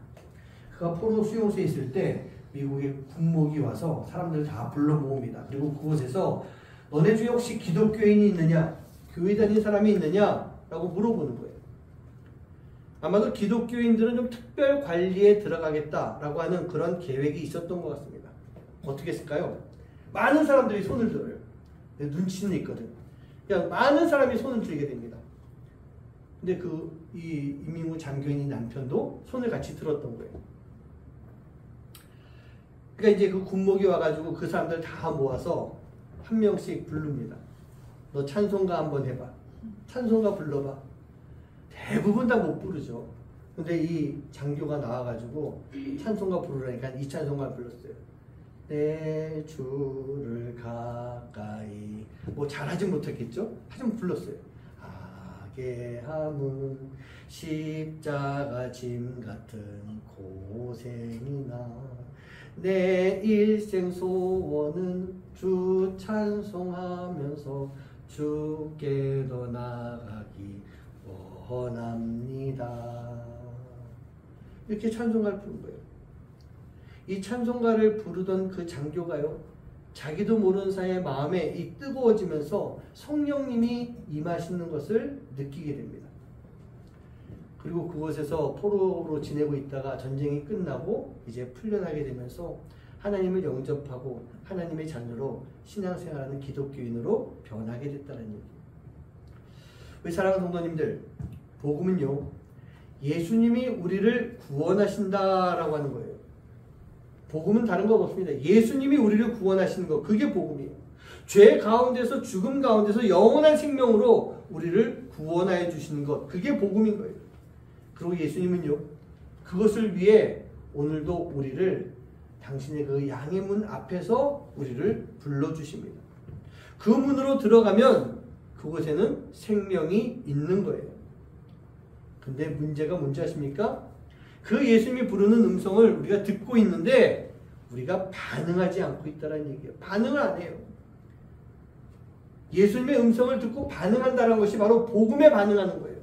그가 포로 수용소에 있을 때 미국의 국목이 와서 사람들을 다 불러 모읍니다. 그리고 그곳에서 너네 중에 혹시 기독교인이 있느냐? 교회 다니는 사람이 있느냐? 라고 물어보는 거예요. 아마도 기독교인들은 좀 특별 관리에 들어가겠다라고 하는 그런 계획이 있었던 것 같습니다. 어떻게 했을까요? 많은 사람들이 손을 들어요. 눈치는 있거든. 그냥 많은 사람이 손을 들게 됩니다. 근데 이 인민군 장교인의 남편도 손을 같이 들었던 거예요. 그러니까 이제 그 군목이 와가지고 그 사람들 다 모아서 한 명씩 부릅니다. 너 찬송가 한번 해봐. 찬송가 불러봐. 대부분 다 못 부르죠. 근데 이 장교가 나와가지고 찬송가 부르라니까 이 찬송가를 불렀어요. 내 주를 가까이. 뭐 잘하진 못했겠죠? 하지만 불렀어요. 하게함은 십자가 짐 같은 고생이나 내 일생 소원은 주 찬송하면서 주께로 나가기 원합니다. 이렇게 찬송가를 부른 거예요. 이 찬송가를 부르던 그 장교가요, 자기도 모르는 사이에 마음에 이 뜨거워지면서 성령님이 임하시는 것을 느끼게 됩니다. 그리고 그곳에서 포로로 지내고 있다가 전쟁이 끝나고 이제 풀려나게 되면서 하나님을 영접하고 하나님의 자녀로 신앙생활하는 기독교인으로 변하게 됐다는 얘기예요. 우리 사랑하는 성도님들, 복음은요, 예수님이 우리를 구원하신다라고 하는 거예요. 복음은 다른 거 없습니다. 예수님이 우리를 구원하시는 거, 그게 복음이에요. 죄 가운데서, 죽음 가운데서 영원한 생명으로 우리를 구원하여 주시는 것, 그게 복음인 거예요. 그리고 예수님은요, 그것을 위해 오늘도 우리를 당신의 그 양의 문 앞에서 우리를 불러주십니다. 그 문으로 들어가면 그곳에는 생명이 있는 거예요. 근데 문제가 뭔지 아십니까? 그 예수님이 부르는 음성을 우리가 듣고 있는데 우리가 반응하지 않고 있다는 얘기예요. 반응을 안 해요. 예수님의 음성을 듣고 반응한다는 것이 바로 복음에 반응하는 거예요.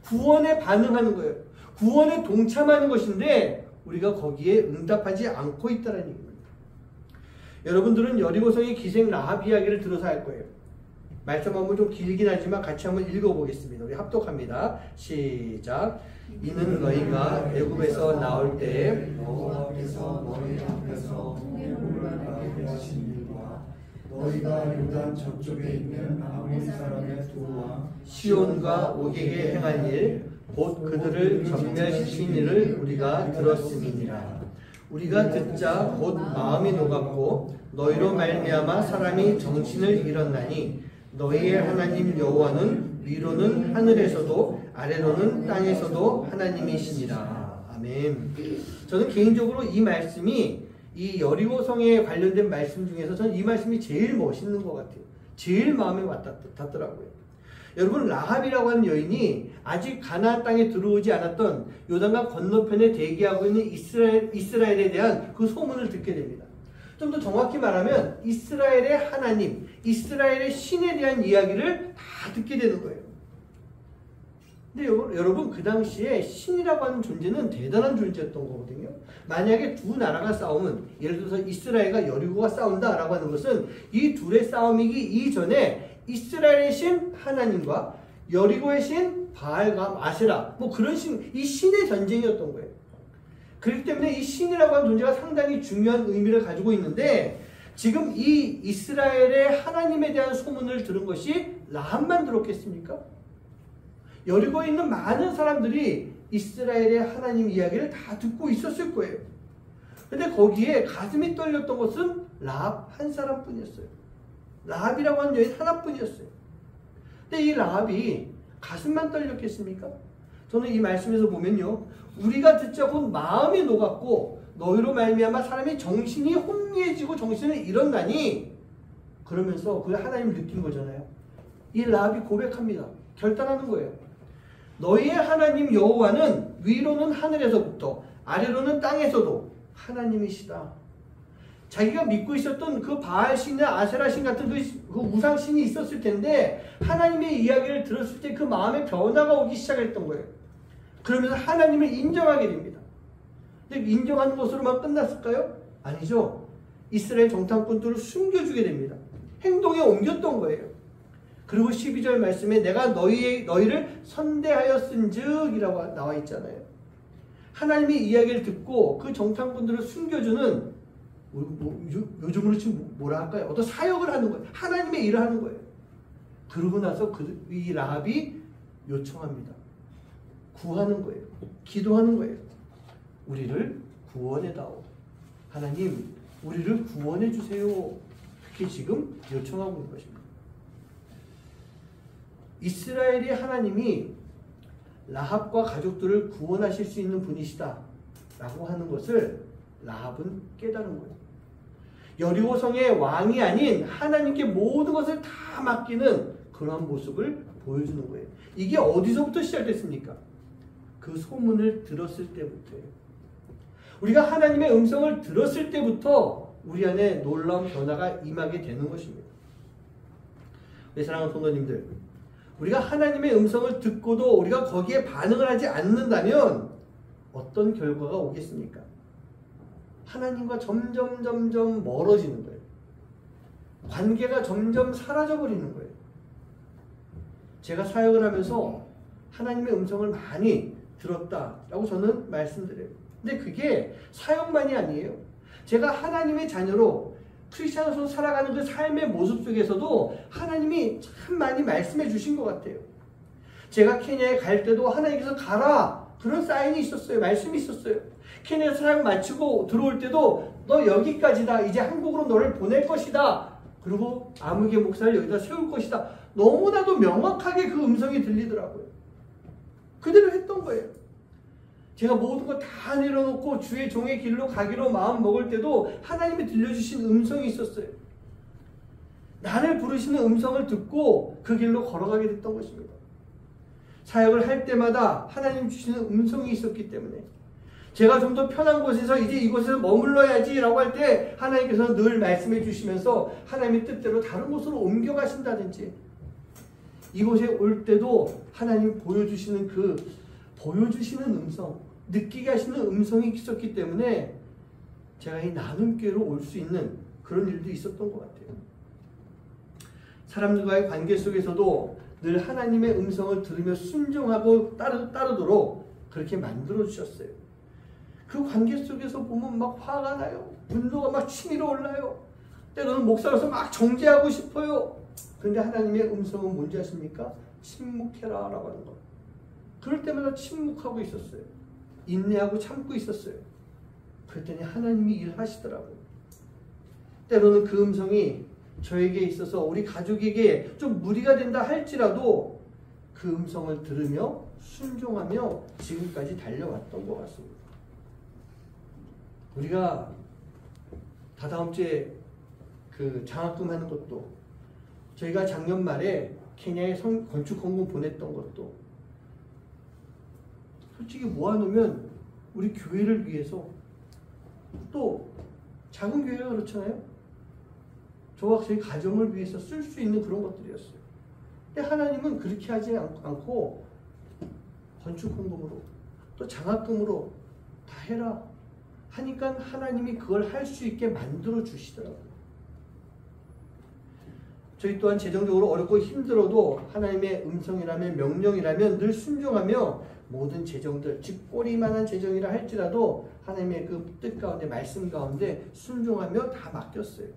구원에 반응하는 거예요. 구원에 동참하는 것인데 우리가 거기에 응답하지 않고 있다는 얘기입니다. 여러분들은 여리고성의 기생 라합 이야기를 들어서 알 거예요. 말씀 한번 좀 길긴 하지만 같이 한번 읽어보겠습니다. 우리 합독합니다. 시작. 이는 너희가 애굽에서 나올 때에 여호와께서 너희 앞에서 물을 가게 하신 일과 너희가 요단 저쪽에 있는 아모리 사람의 두 왕 시온과 오게게 행한 일, 곧 그들을 전멸시킨 일을 우리가 들었음이니라. 우리가 듣자 곧 마음이 녹았고 너희로 말미암아 사람이 정신을 잃었나니 너희의 하나님 여호와는 위로는 하늘에서도 아래로는 땅에서도 하나님이시니라. 아멘. 저는 개인적으로 이 말씀이 이 여리고성에 관련된 말씀 중에서 저는 이 말씀이 제일 멋있는 것 같아요. 제일 마음에 와닿더라고요. 여러분, 라합이라고 하는 여인이 아직 가나안 땅에 들어오지 않았던 요단강 건너편에 대기하고 있는 이스라엘에 대한 그 소문을 듣게 됩니다. 좀 더 정확히 말하면 이스라엘의 하나님, 이스라엘의 신에 대한 이야기를 다 듣게 되는 거예요. 근데 여러분, 그 당시에 신이라고 하는 존재는 대단한 존재였던 거거든요. 만약에 두 나라가 싸우면, 예를 들어서 이스라엘과 여리고가 싸운다라고 하는 것은 이 둘의 싸움이기 이전에 이스라엘의 신 하나님과 여리고의 신 바알과 아세라, 뭐 그런 신, 이 신의 전쟁이었던 거예요. 그렇기 때문에 이 신이라고 하는 존재가 상당히 중요한 의미를 가지고 있는데, 지금 이 이스라엘의 하나님에 대한 소문을 들은 것이 라합만 들었겠습니까? 여리고에 있는 많은 사람들이 이스라엘의 하나님 이야기를 다 듣고 있었을 거예요. 근데 거기에 가슴이 떨렸던 것은 라합 한 사람뿐이었어요. 라합이라고 하는 여인 하나뿐이었어요. 근데 이 라합이 가슴만 떨렸겠습니까? 저는 이 말씀에서 보면요, 우리가 듣자 곧 마음이 녹았고 너희로 말미암아 사람이 정신이 혼미해지고 정신을 잃었나니, 그러면서 그 하나님을 느낀 거잖아요. 이 라합이 고백합니다. 결단하는 거예요. 너희의 하나님 여호와는 위로는 하늘에서부터 아래로는 땅에서도 하나님이시다. 자기가 믿고 있었던 그 바알신이나 아세라신 같은 그 우상신이 있었을 텐데, 하나님의 이야기를 들었을 때 그 마음의 변화가 오기 시작했던 거예요. 그러면서 하나님을 인정하게 됩니다. 근데 인정하는 것으로만 끝났을까요? 아니죠. 이스라엘 정탐꾼들을 숨겨주게 됩니다. 행동에 옮겼던 거예요. 그리고 12절 말씀에 내가 너희를 선대하였은즉 이라고 나와 있잖아요. 하나님의 이야기를 듣고 그 정탐꾼들을 숨겨주는, 요즘으로 지금 뭐라 할까요? 어떤 사역을 하는 거예요. 하나님의 일을 하는 거예요. 그러고 나서 이 라합이 요청합니다. 구하는 거예요. 기도하는 거예요. 우리를 구원해다오. 하나님, 우리를 구원해 주세요. 그렇게 지금 요청하고 있는 것입니다. 이스라엘의 하나님이 라합과 가족들을 구원하실 수 있는 분이시다 라고 하는 것을 라합은 깨달은 거예요. 여리고성의 왕이 아닌 하나님께 모든 것을 다 맡기는 그러한 모습을 보여주는 거예요. 이게 어디서부터 시작됐습니까? 그 소문을 들었을 때부터예요. 우리가 하나님의 음성을 들었을 때부터 우리 안에 놀라운 변화가 임하게 되는 것입니다. 우리 사랑하는 성도님들, 우리가 하나님의 음성을 듣고도 우리가 거기에 반응을 하지 않는다면 어떤 결과가 오겠습니까? 하나님과 점점 멀어지는 거예요. 관계가 점점 사라져버리는 거예요. 제가 사역을 하면서 하나님의 음성을 많이 들었다라고 저는 말씀드려요. 근데 그게 사역만이 아니에요. 제가 하나님의 자녀로 크리스찬으로서 살아가는 그 삶의 모습 속에서도 하나님이 참 많이 말씀해 주신 것 같아요. 제가 케냐에 갈 때도 하나님께서 가라, 그런 사인이 있었어요. 말씀이 있었어요. 케냐에서 사역 마치고 들어올 때도 너 여기까지다, 이제 한국으로 너를 보낼 것이다, 그리고 아무개 목사를 여기다 세울 것이다, 너무나도 명확하게 그 음성이 들리더라고요. 그대로 했던 거예요. 제가 모든 거 다 내려놓고 주의 종의 길로 가기로 마음 먹을 때도 하나님이 들려주신 음성이 있었어요. 나를 부르시는 음성을 듣고 그 길로 걸어가게 됐던 것입니다. 사역을 할 때마다 하나님 주시는 음성이 있었기 때문에 제가 좀 더 편한 곳에서 이제 이곳에서 머물러야지 라고 할 때 하나님께서 늘 말씀해 주시면서 하나님의 뜻대로 다른 곳으로 옮겨가신다든지, 이곳에 올 때도 하나님 보여주시는 음성, 느끼게 하시는 음성이 있었기 때문에 제가 이 나눔교회로 올 수 있는 그런 일도 있었던 것 같아요. 사람들과의 관계 속에서도 늘 하나님의 음성을 들으며 순종하고 따르도록 그렇게 만들어 주셨어요. 그 관계 속에서 보면 막 화가 나요. 분노가 막 치밀어 올라요. 때로는 목사로서 막 정죄하고 싶어요. 그런데 하나님의 음성은 뭔지 아십니까? 침묵해라 라고 하는 것. 그럴 때마다 침묵하고 있었어요. 인내하고 참고 있었어요. 그랬더니 하나님이 일하시더라고요. 때로는 그 음성이 저에게 있어서 우리 가족에게 좀 무리가 된다 할지라도 그 음성을 들으며 순종하며 지금까지 달려왔던 것 같습니다. 우리가 다다음 주에 그 장학금 하는 것도, 저희가 작년 말에 케냐에 건축 헌금 보냈던 것도 솔직히 모아놓으면 우리 교회를 위해서, 또 작은 교회가 그렇잖아요. 저와 저희 가정을 위해서 쓸 수 있는 그런 것들이었어요. 근데 하나님은 그렇게 하지 않고 건축 헌금으로 또 장학금으로 다 해라 하니까 하나님이 그걸 할 수 있게 만들어 주시더라고요. 저희 또한 재정적으로 어렵고 힘들어도 하나님의 음성이라면, 명령이라면 늘 순종하며 모든 재정들, 즉 꼬리만한 재정이라 할지라도 하나님의 그 뜻 가운데, 말씀 가운데 순종하며 다 맡겼어요.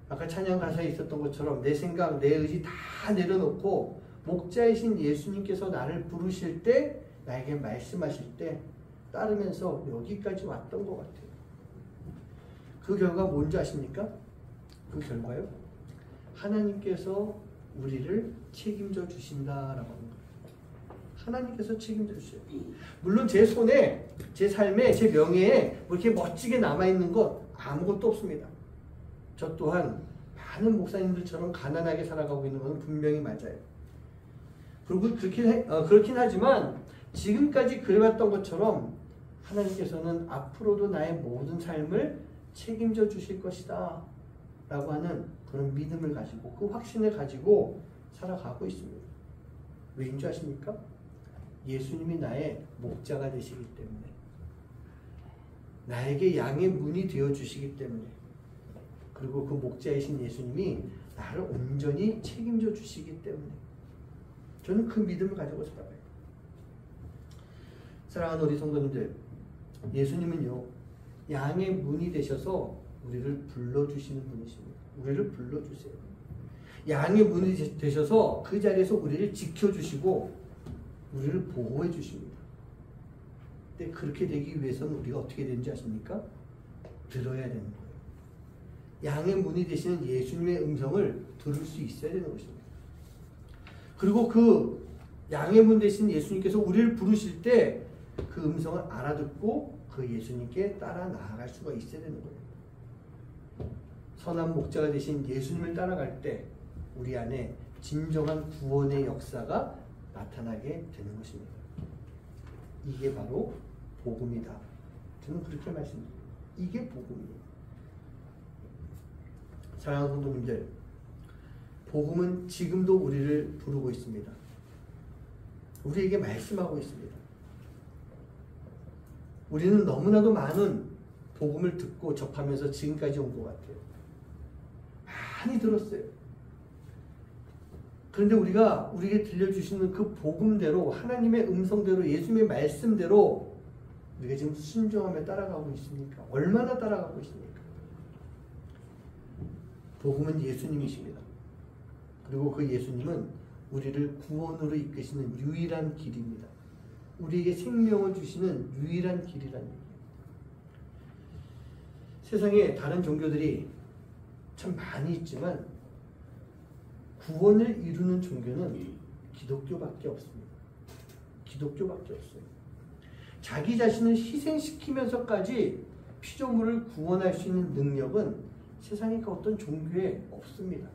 아까 찬양 가사에 있었던 것처럼 내 생각, 내 의지 다 내려놓고 목자이신 예수님께서 나를 부르실 때, 나에게 말씀하실 때 따르면서 여기까지 왔던 것 같아요. 그 결과 뭔지 아십니까? 그 결과요? 하나님께서 우리를 책임져 주신다라고 하는 거예요. 하나님께서 책임져 주셔요. 물론 제 손에, 제 삶에, 제 명예에 뭐 이렇게 멋지게 남아있는 것 아무것도 없습니다. 저 또한 많은 목사님들처럼 가난하게 살아가고 있는 것은 분명히 맞아요. 그리고 그렇긴 하지만 지금까지 그래왔던 것처럼 하나님께서는 앞으로도 나의 모든 삶을 책임져 주실 것이다 라고 하는 그런 믿음을 가지고, 그 확신을 가지고 살아가고 있습니다. 왜인지 아십니까? 예수님이 나의 목자가 되시기 때문에, 나에게 양의 문이 되어 주시기 때문에, 그리고 그 목자이신 예수님이 나를 온전히 책임져 주시기 때문에 저는 그 믿음을 가지고 살아가요. 사랑하는 우리 성도님들, 예수님은요, 양의 문이 되셔서 우리를 불러주시는 분이십니다. 우리를 불러주세요. 양의 문이 되셔서 그 자리에서 우리를 지켜주시고 우리를 보호해 주십니다. 근데 그렇게 되기 위해서는 우리가 어떻게 되는지 아십니까? 들어야 되는 거예요. 양의 문이 되시는 예수님의 음성을 들을 수 있어야 되는 것입니다. 그리고 그 양의 문 되신 예수님께서 우리를 부르실 때 그 음성을 알아듣고 그 예수님께 따라 나아갈 수가 있어야 되는 거예요. 선한 목자가 되신 예수님을 따라갈 때 우리 안에 진정한 구원의 역사가 나타나게 되는 것입니다. 이게 바로 복음이다. 저는 그렇게 말씀드립니다. 이게 복음이에요. 사랑하는 성도님들, 복음은 지금도 우리를 부르고 있습니다. 우리에게 말씀하고 있습니다. 우리는 너무나도 많은 복음을 듣고 접하면서 지금까지 온 것 같아요. 많이 들었어요. 그런데 우리가 우리에게 들려주시는 그 복음대로, 하나님의 음성대로, 예수님의 말씀대로 우리가 지금 순종하며 따라가고 있습니까? 얼마나 따라가고 있습니까? 복음은 예수님이십니다. 그리고 그 예수님은 우리를 구원으로 이끄시는 유일한 길입니다. 우리에게 생명을 주시는 유일한 길이라는 얘기예요. 세상에 다른 종교들이 참 많이 있지만 구원을 이루는 종교는 기독교밖에 없습니다. 기독교밖에 없어요. 자기 자신을 희생시키면서까지 피조물을 구원할 수 있는 능력은 세상에 그 어떤 종교에 없습니다.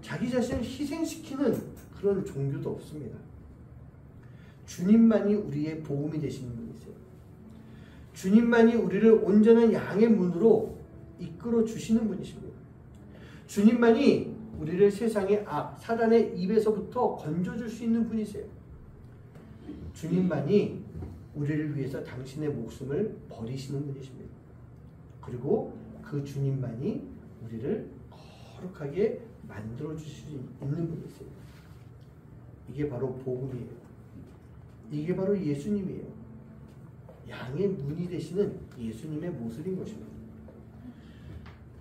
자기 자신을 희생시키는 그런 종교도 없습니다. 주님만이 우리의 복음이 되시는 분이세요. 주님만이 우리를 온전한 양의 문으로 이끌어 주시는 분이십니다. 주님만이 우리를 세상의 악, 사단의 입에서부터 건져줄 수 있는 분이세요. 주님만이 우리를 위해서 당신의 목숨을 버리시는 분이십니다. 그리고 그 주님만이 우리를 거룩하게 만들어 주실 수 있는 분이세요. 이게 바로 복음이에요. 이게 바로 예수님이에요. 양의 문이 되시는 예수님의 모습인 것입니다.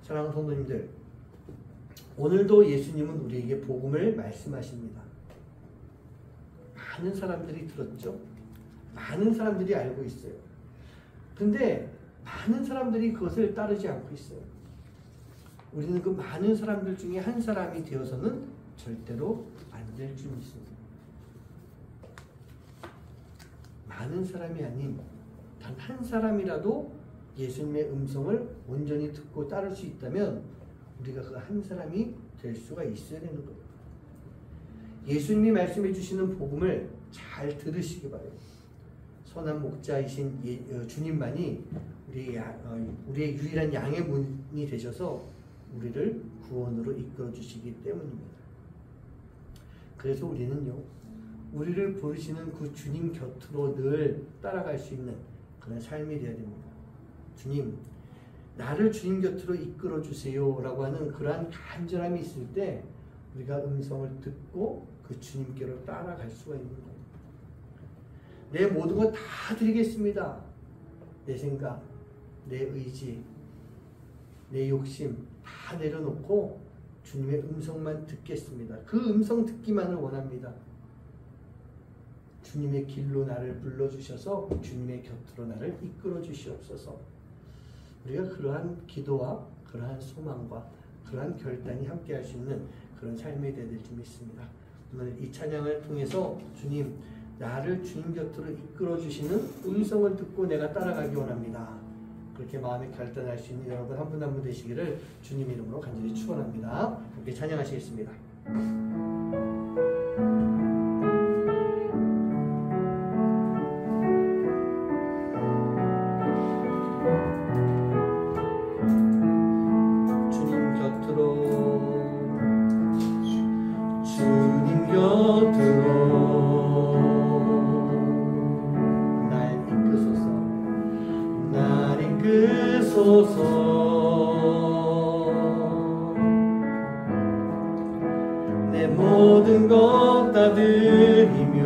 사랑하는 성도님들, 오늘도 예수님은 우리에게 복음을 말씀하십니다. 많은 사람들이 들었죠? 많은 사람들이 알고 있어요. 근데 많은 사람들이 그것을 따르지 않고 있어요. 우리는 그 많은 사람들 중에 한 사람이 되어서는 절대로 안 될 줄 믿습니다. 많은 사람이 아닌 단 한 사람이라도 예수님의 음성을 온전히 듣고 따를 수 있다면 우리가 그 한 사람이 될 수가 있어야 되는 겁니다. 예수님이 말씀해 주시는 복음을 잘 들으시기 바라요. 선한 목자이신 주님만이 우리의 유일한 양의 문이 되셔서 우리를 구원으로 이끌어 주시기 때문입니다. 그래서 우리는요, 우리를 부르시는 그 주님 곁으로 늘 따라갈 수 있는 그런 삶이 되어야 됩니다. 주님, 나를 주님 곁으로 이끌어 주세요 라고 하는 그러한 간절함이 있을 때 우리가 음성을 듣고 그 주님께로 따라갈 수가 있는 거예요. 내 모든 것 다 드리겠습니다. 내 생각, 내 의지, 내 욕심 다 내려놓고 주님의 음성만 듣겠습니다. 그 음성 듣기만을 원합니다. 주님의 길로 나를 불러주셔서 주님의 곁으로 나를 이끌어 주시옵소서. 우리가 그러한 기도와 그러한 소망과 그러한 결단이 함께 할 수 있는 그런 삶이 되어야 될 줄 믿습니다. 오늘 이 찬양을 통해서 주님, 나를 주님 곁으로 이끌어 주시는 음성을 듣고 내가 따라가기 원합니다. 그렇게 마음에 결단할 수 있는 여러분 한 분 한 분 되시기를 주님 이름으로 간절히 축원합니다. 함께 찬양하시겠습니다. 주님 곁으로 날 이끄소서. 내 모든 것 다 드리며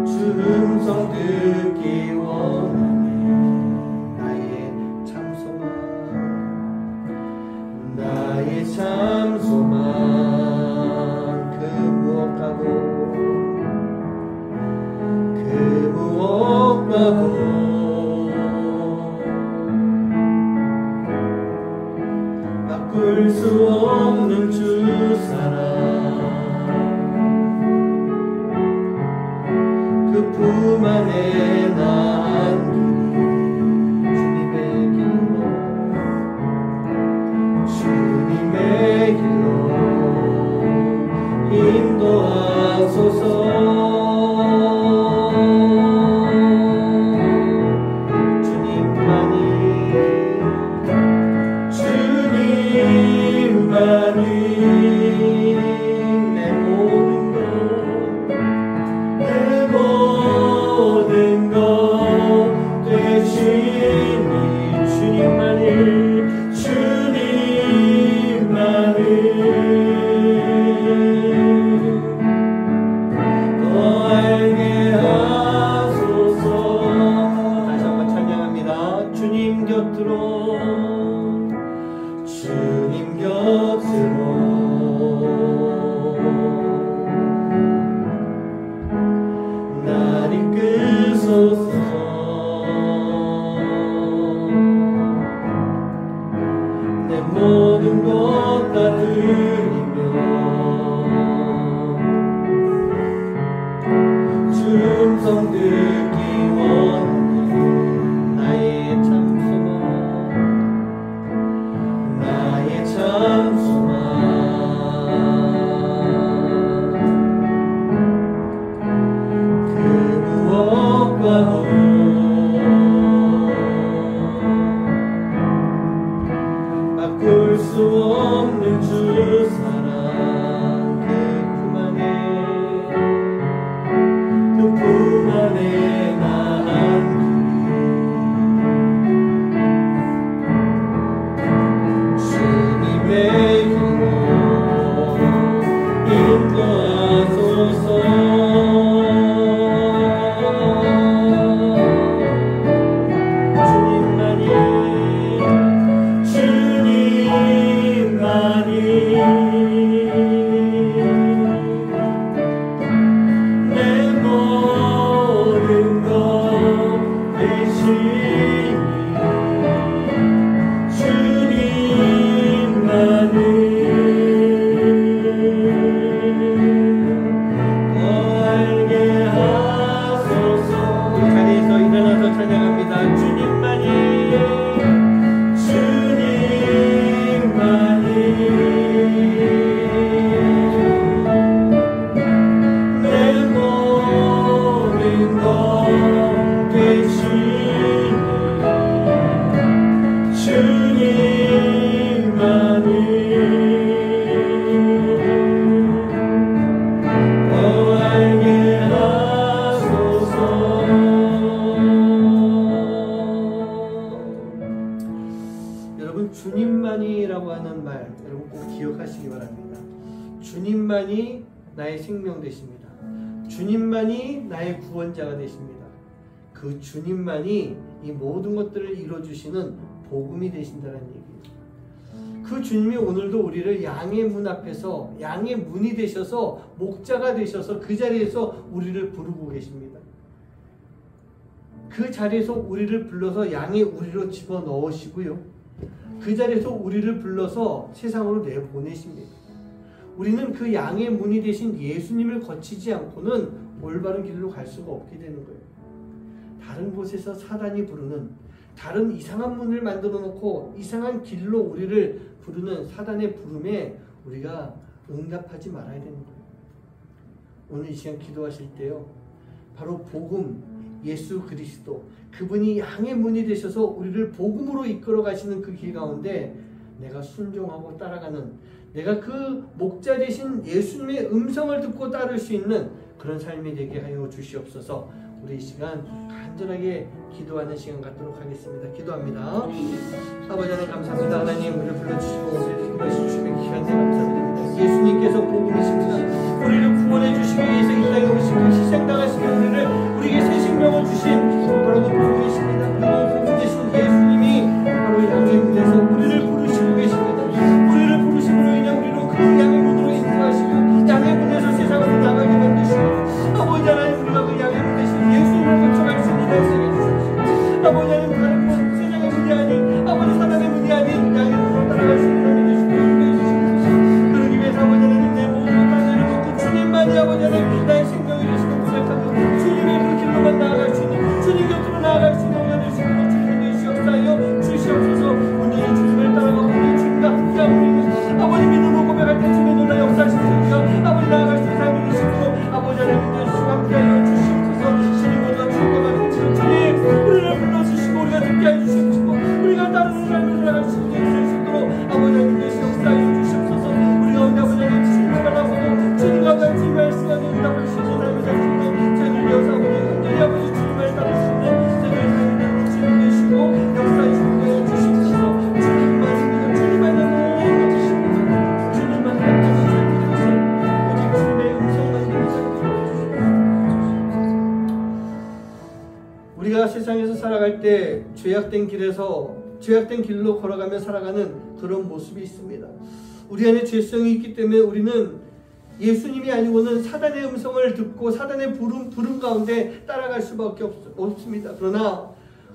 주 음성 듣기 원하네. 나의 참 소망, 나의 참 소망, 그 무엇과도 바꿀 수 없는 주 사랑, 그 품 안에 난 주님의 길로 인도하소서. 모든 것 다 드리며 주 음성 듣기 원하네. 나의 참 소망, 나의 참 소망, 그 무엇과도 바꿀 수 없는 여러분, 주님만이라고 하는 말 여러분 꼭 기억하시기 바랍니다. 주님만이 나의 생명 되십니다. 주님만이 나의 구원자가 되십니다. 그 주님만이 이 모든 것들을 이루어주시는 복음이 되신다는 얘기예요. 그 주님이 오늘도 우리를 양의 문 앞에서 양의 문이 되셔서 목자가 되셔서 그 자리에서 우리를 부르고 계십니다. 그 자리에서 우리를 불러서 양의 우리로 집어넣으시고요. 그 자리에서 우리를 불러서 세상으로 내보내십니다. 우리는 그 양의 문이 되신 예수님을 거치지 않고는 올바른 길로 갈 수가 없게 되는 거예요. 다른 곳에서 사단이 부르는 다른 이상한 문을 만들어 놓고 이상한 길로 우리를 부르는 사단의 부름에 우리가 응답하지 말아야 되는 거예요. 오늘 이 시간 기도하실 때요, 바로 복음, 예수 그리스도, 그분이 양의 문이 되셔서 우리를 복음으로 이끌어 가시는 그 길 가운데 내가 순종하고 따라가는, 내가 그 목자 되신 예수님의 음성을 듣고 따를 수 있는 그런 삶이 되게 하여 주시옵소서. 우리 이 시간 간절하게 기도하는 시간 갖도록 하겠습니다. 기도합니다. 아버지 하나님 감사합니다. 하나님 우리를 불러주시고 우리를 이끌어주신 주님의 귀한 데 감사드립니다. 예수님께서 복음이십니다. 우리를 구원해 주시기 위해서 이 땅에 오신 그 희생당하신 우리를 우리에게 새 생명을 주신 바로 그 복음이십니다. 그 복음 되신 예수님이 바로 양의 문에서 우리를 부르시고 계십니다. 우리를 부르심으로 인해 우리로 그 양의 문으로 인도하시고 양의 문에서 세상으로 나가게 만드시고 아버지 하나님 우리가 그 양의 문 되신 예수님을 거쳐갈 수 있는 인생에 주십시오. 아버지 하나님 다른 문 세상의 문이 아닌 아버지 사람의 문이 아닌 양의 문으로 따라갈 수 있는 삶이 되시고 그러기 위해서 아버지 하나님 내 모든 것을 내려놓고 주님만이 아버지 하나님 나의 생명이 되시고 고백하며 주님의 그 길로만 나아갈 수 있는 주님 곁으로 나아갈 수 있는 우리가 될 수 있는 주님이 되시옵사여 주시옵소서. 온전히 주님을 따라가고 우리 주님과 함께하고 우리는 아버지 믿음으로 고백할 때 주님의 놀라 역사하시옵소서. 아버지 나아갈 수 있는 삶이 되시고 아버지 하나님 주시고 함께하여 주시옵소서. 주님보다 주님과 주님 우리를 불러주시고 우리가 듣게 해주시옵시고 우리가 따르는 삶을 살아갈 수 있게 해주시도록 아버지 하나님 역사하여 주시옵소서. 우리가 오늘 아버지 하나님 주님을 바라보고 주님과 같이 말씀하는 응답할 수 있는 삶을 살 수 있는 저희를 위해서 아버지 온전히 아버지 주님을 따를 수 있는 저희의 삶이 되는 주님 되시고 역사해 주시옵소서. 주님만 믿어 주님만 영원히 주십니다. 주님만 함께하는 삶이 되어서 오직 주님의 음성만 듣는 삶이 되어주십시오. 우리가 세상에서 살아갈 때 죄악된 길로 걸어가며 살아가는 그런 모습이 있습니다. 우리 안에 죄성이 있기 때문에 우리는 예수님이 아니고는 사단의 음성을 듣고 사단의 부름 가운데 따라갈 수밖에 없습니다. 그러나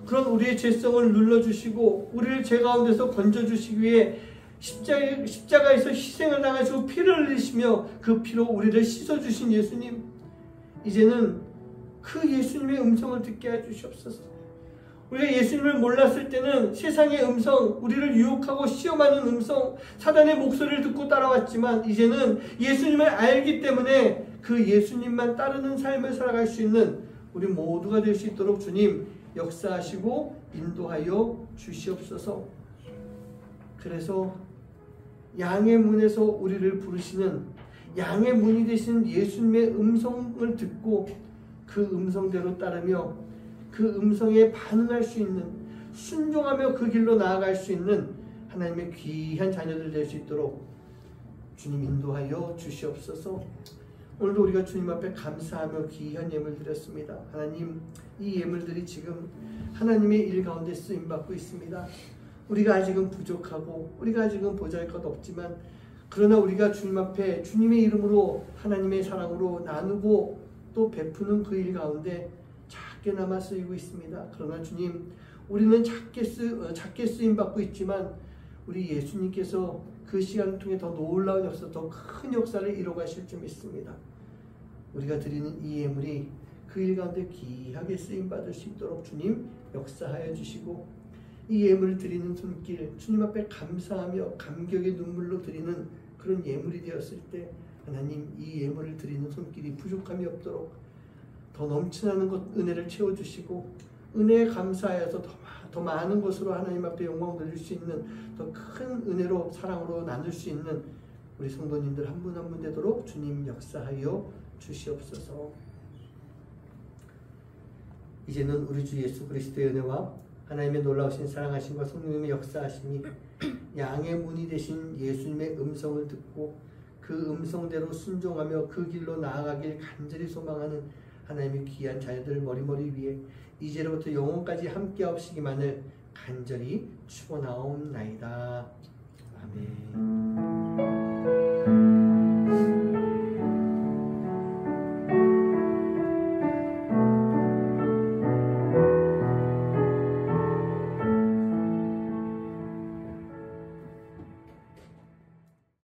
그런 우리의 죄성을 눌러주시고 우리를 죄 가운데서 건져주시기 위해 십자가에서 희생을 당하시고 피를 흘리시며 그 피로 우리를 씻어주신 예수님, 이제는 그 예수님의 음성을 듣게 해주시옵소서. 우리가 예수님을 몰랐을 때는 세상의 음성, 우리를 유혹하고 시험하는 음성, 사단의 목소리를 듣고 따라왔지만 이제는 예수님을 알기 때문에 그 예수님만 따르는 삶을 살아갈 수 있는 우리 모두가 될 수 있도록 주님 역사하시고 인도하여 주시옵소서. 그래서 양의 문에서 우리를 부르시는 양의 문이 되신 예수님의 음성을 듣고 그 음성대로 따르며 그 음성에 반응할 수 있는, 순종하며 그 길로 나아갈 수 있는 하나님의 귀한 자녀들 될 수 있도록 주님 인도하여 주시옵소서. 오늘도 우리가 주님 앞에 감사하며 귀한 예물 드렸습니다. 하나님, 이 예물들이 지금 하나님의 일 가운데 쓰임받고 있습니다. 우리가 아직은 부족하고 우리가 아직은 보잘것없지만 그러나 우리가 주님 앞에 주님의 이름으로 하나님의 사랑으로 나누고 또 베푸는 그 일 가운데 작게나마 쓰이고 있습니다. 그러나 주님, 우리는 작게 쓰임받고 있지만 우리 예수님께서 그 시간을 통해 더 놀라운 역사, 더 큰 역사를 이뤄가실 줄 믿습니다. 우리가 드리는 이 예물이 그 일 가운데 귀하게 쓰임받을 수 있도록 주님 역사하여 주시고, 이 예물을 드리는 손길 주님 앞에 감사하며 감격의 눈물로 드리는 그런 예물이 되었을 때 하나님, 이 예물을 드리는 손길이 부족함이 없도록 더 넘치는 것 은혜를 채워주시고 은혜에 감사하여서 더 많은 것으로 하나님 앞에 영광 돌릴 수 있는 더 큰 은혜로 사랑으로 나눌 수 있는 우리 성도님들 한 분 한 분 되도록 주님 역사하여 주시옵소서. 이제는 우리 주 예수 그리스도의 은혜와 하나님의 놀라우신 사랑하심과 성령님의 역사하심이 양의 문이 되신 예수님의 음성을 듣고 그 음성대로 순종하며 그 길로 나아가길 간절히 소망하는 하나님의 귀한 자녀들 머리머리 위에 이제로부터 영원까지 함께하시기만을 간절히 축원하옵나이다.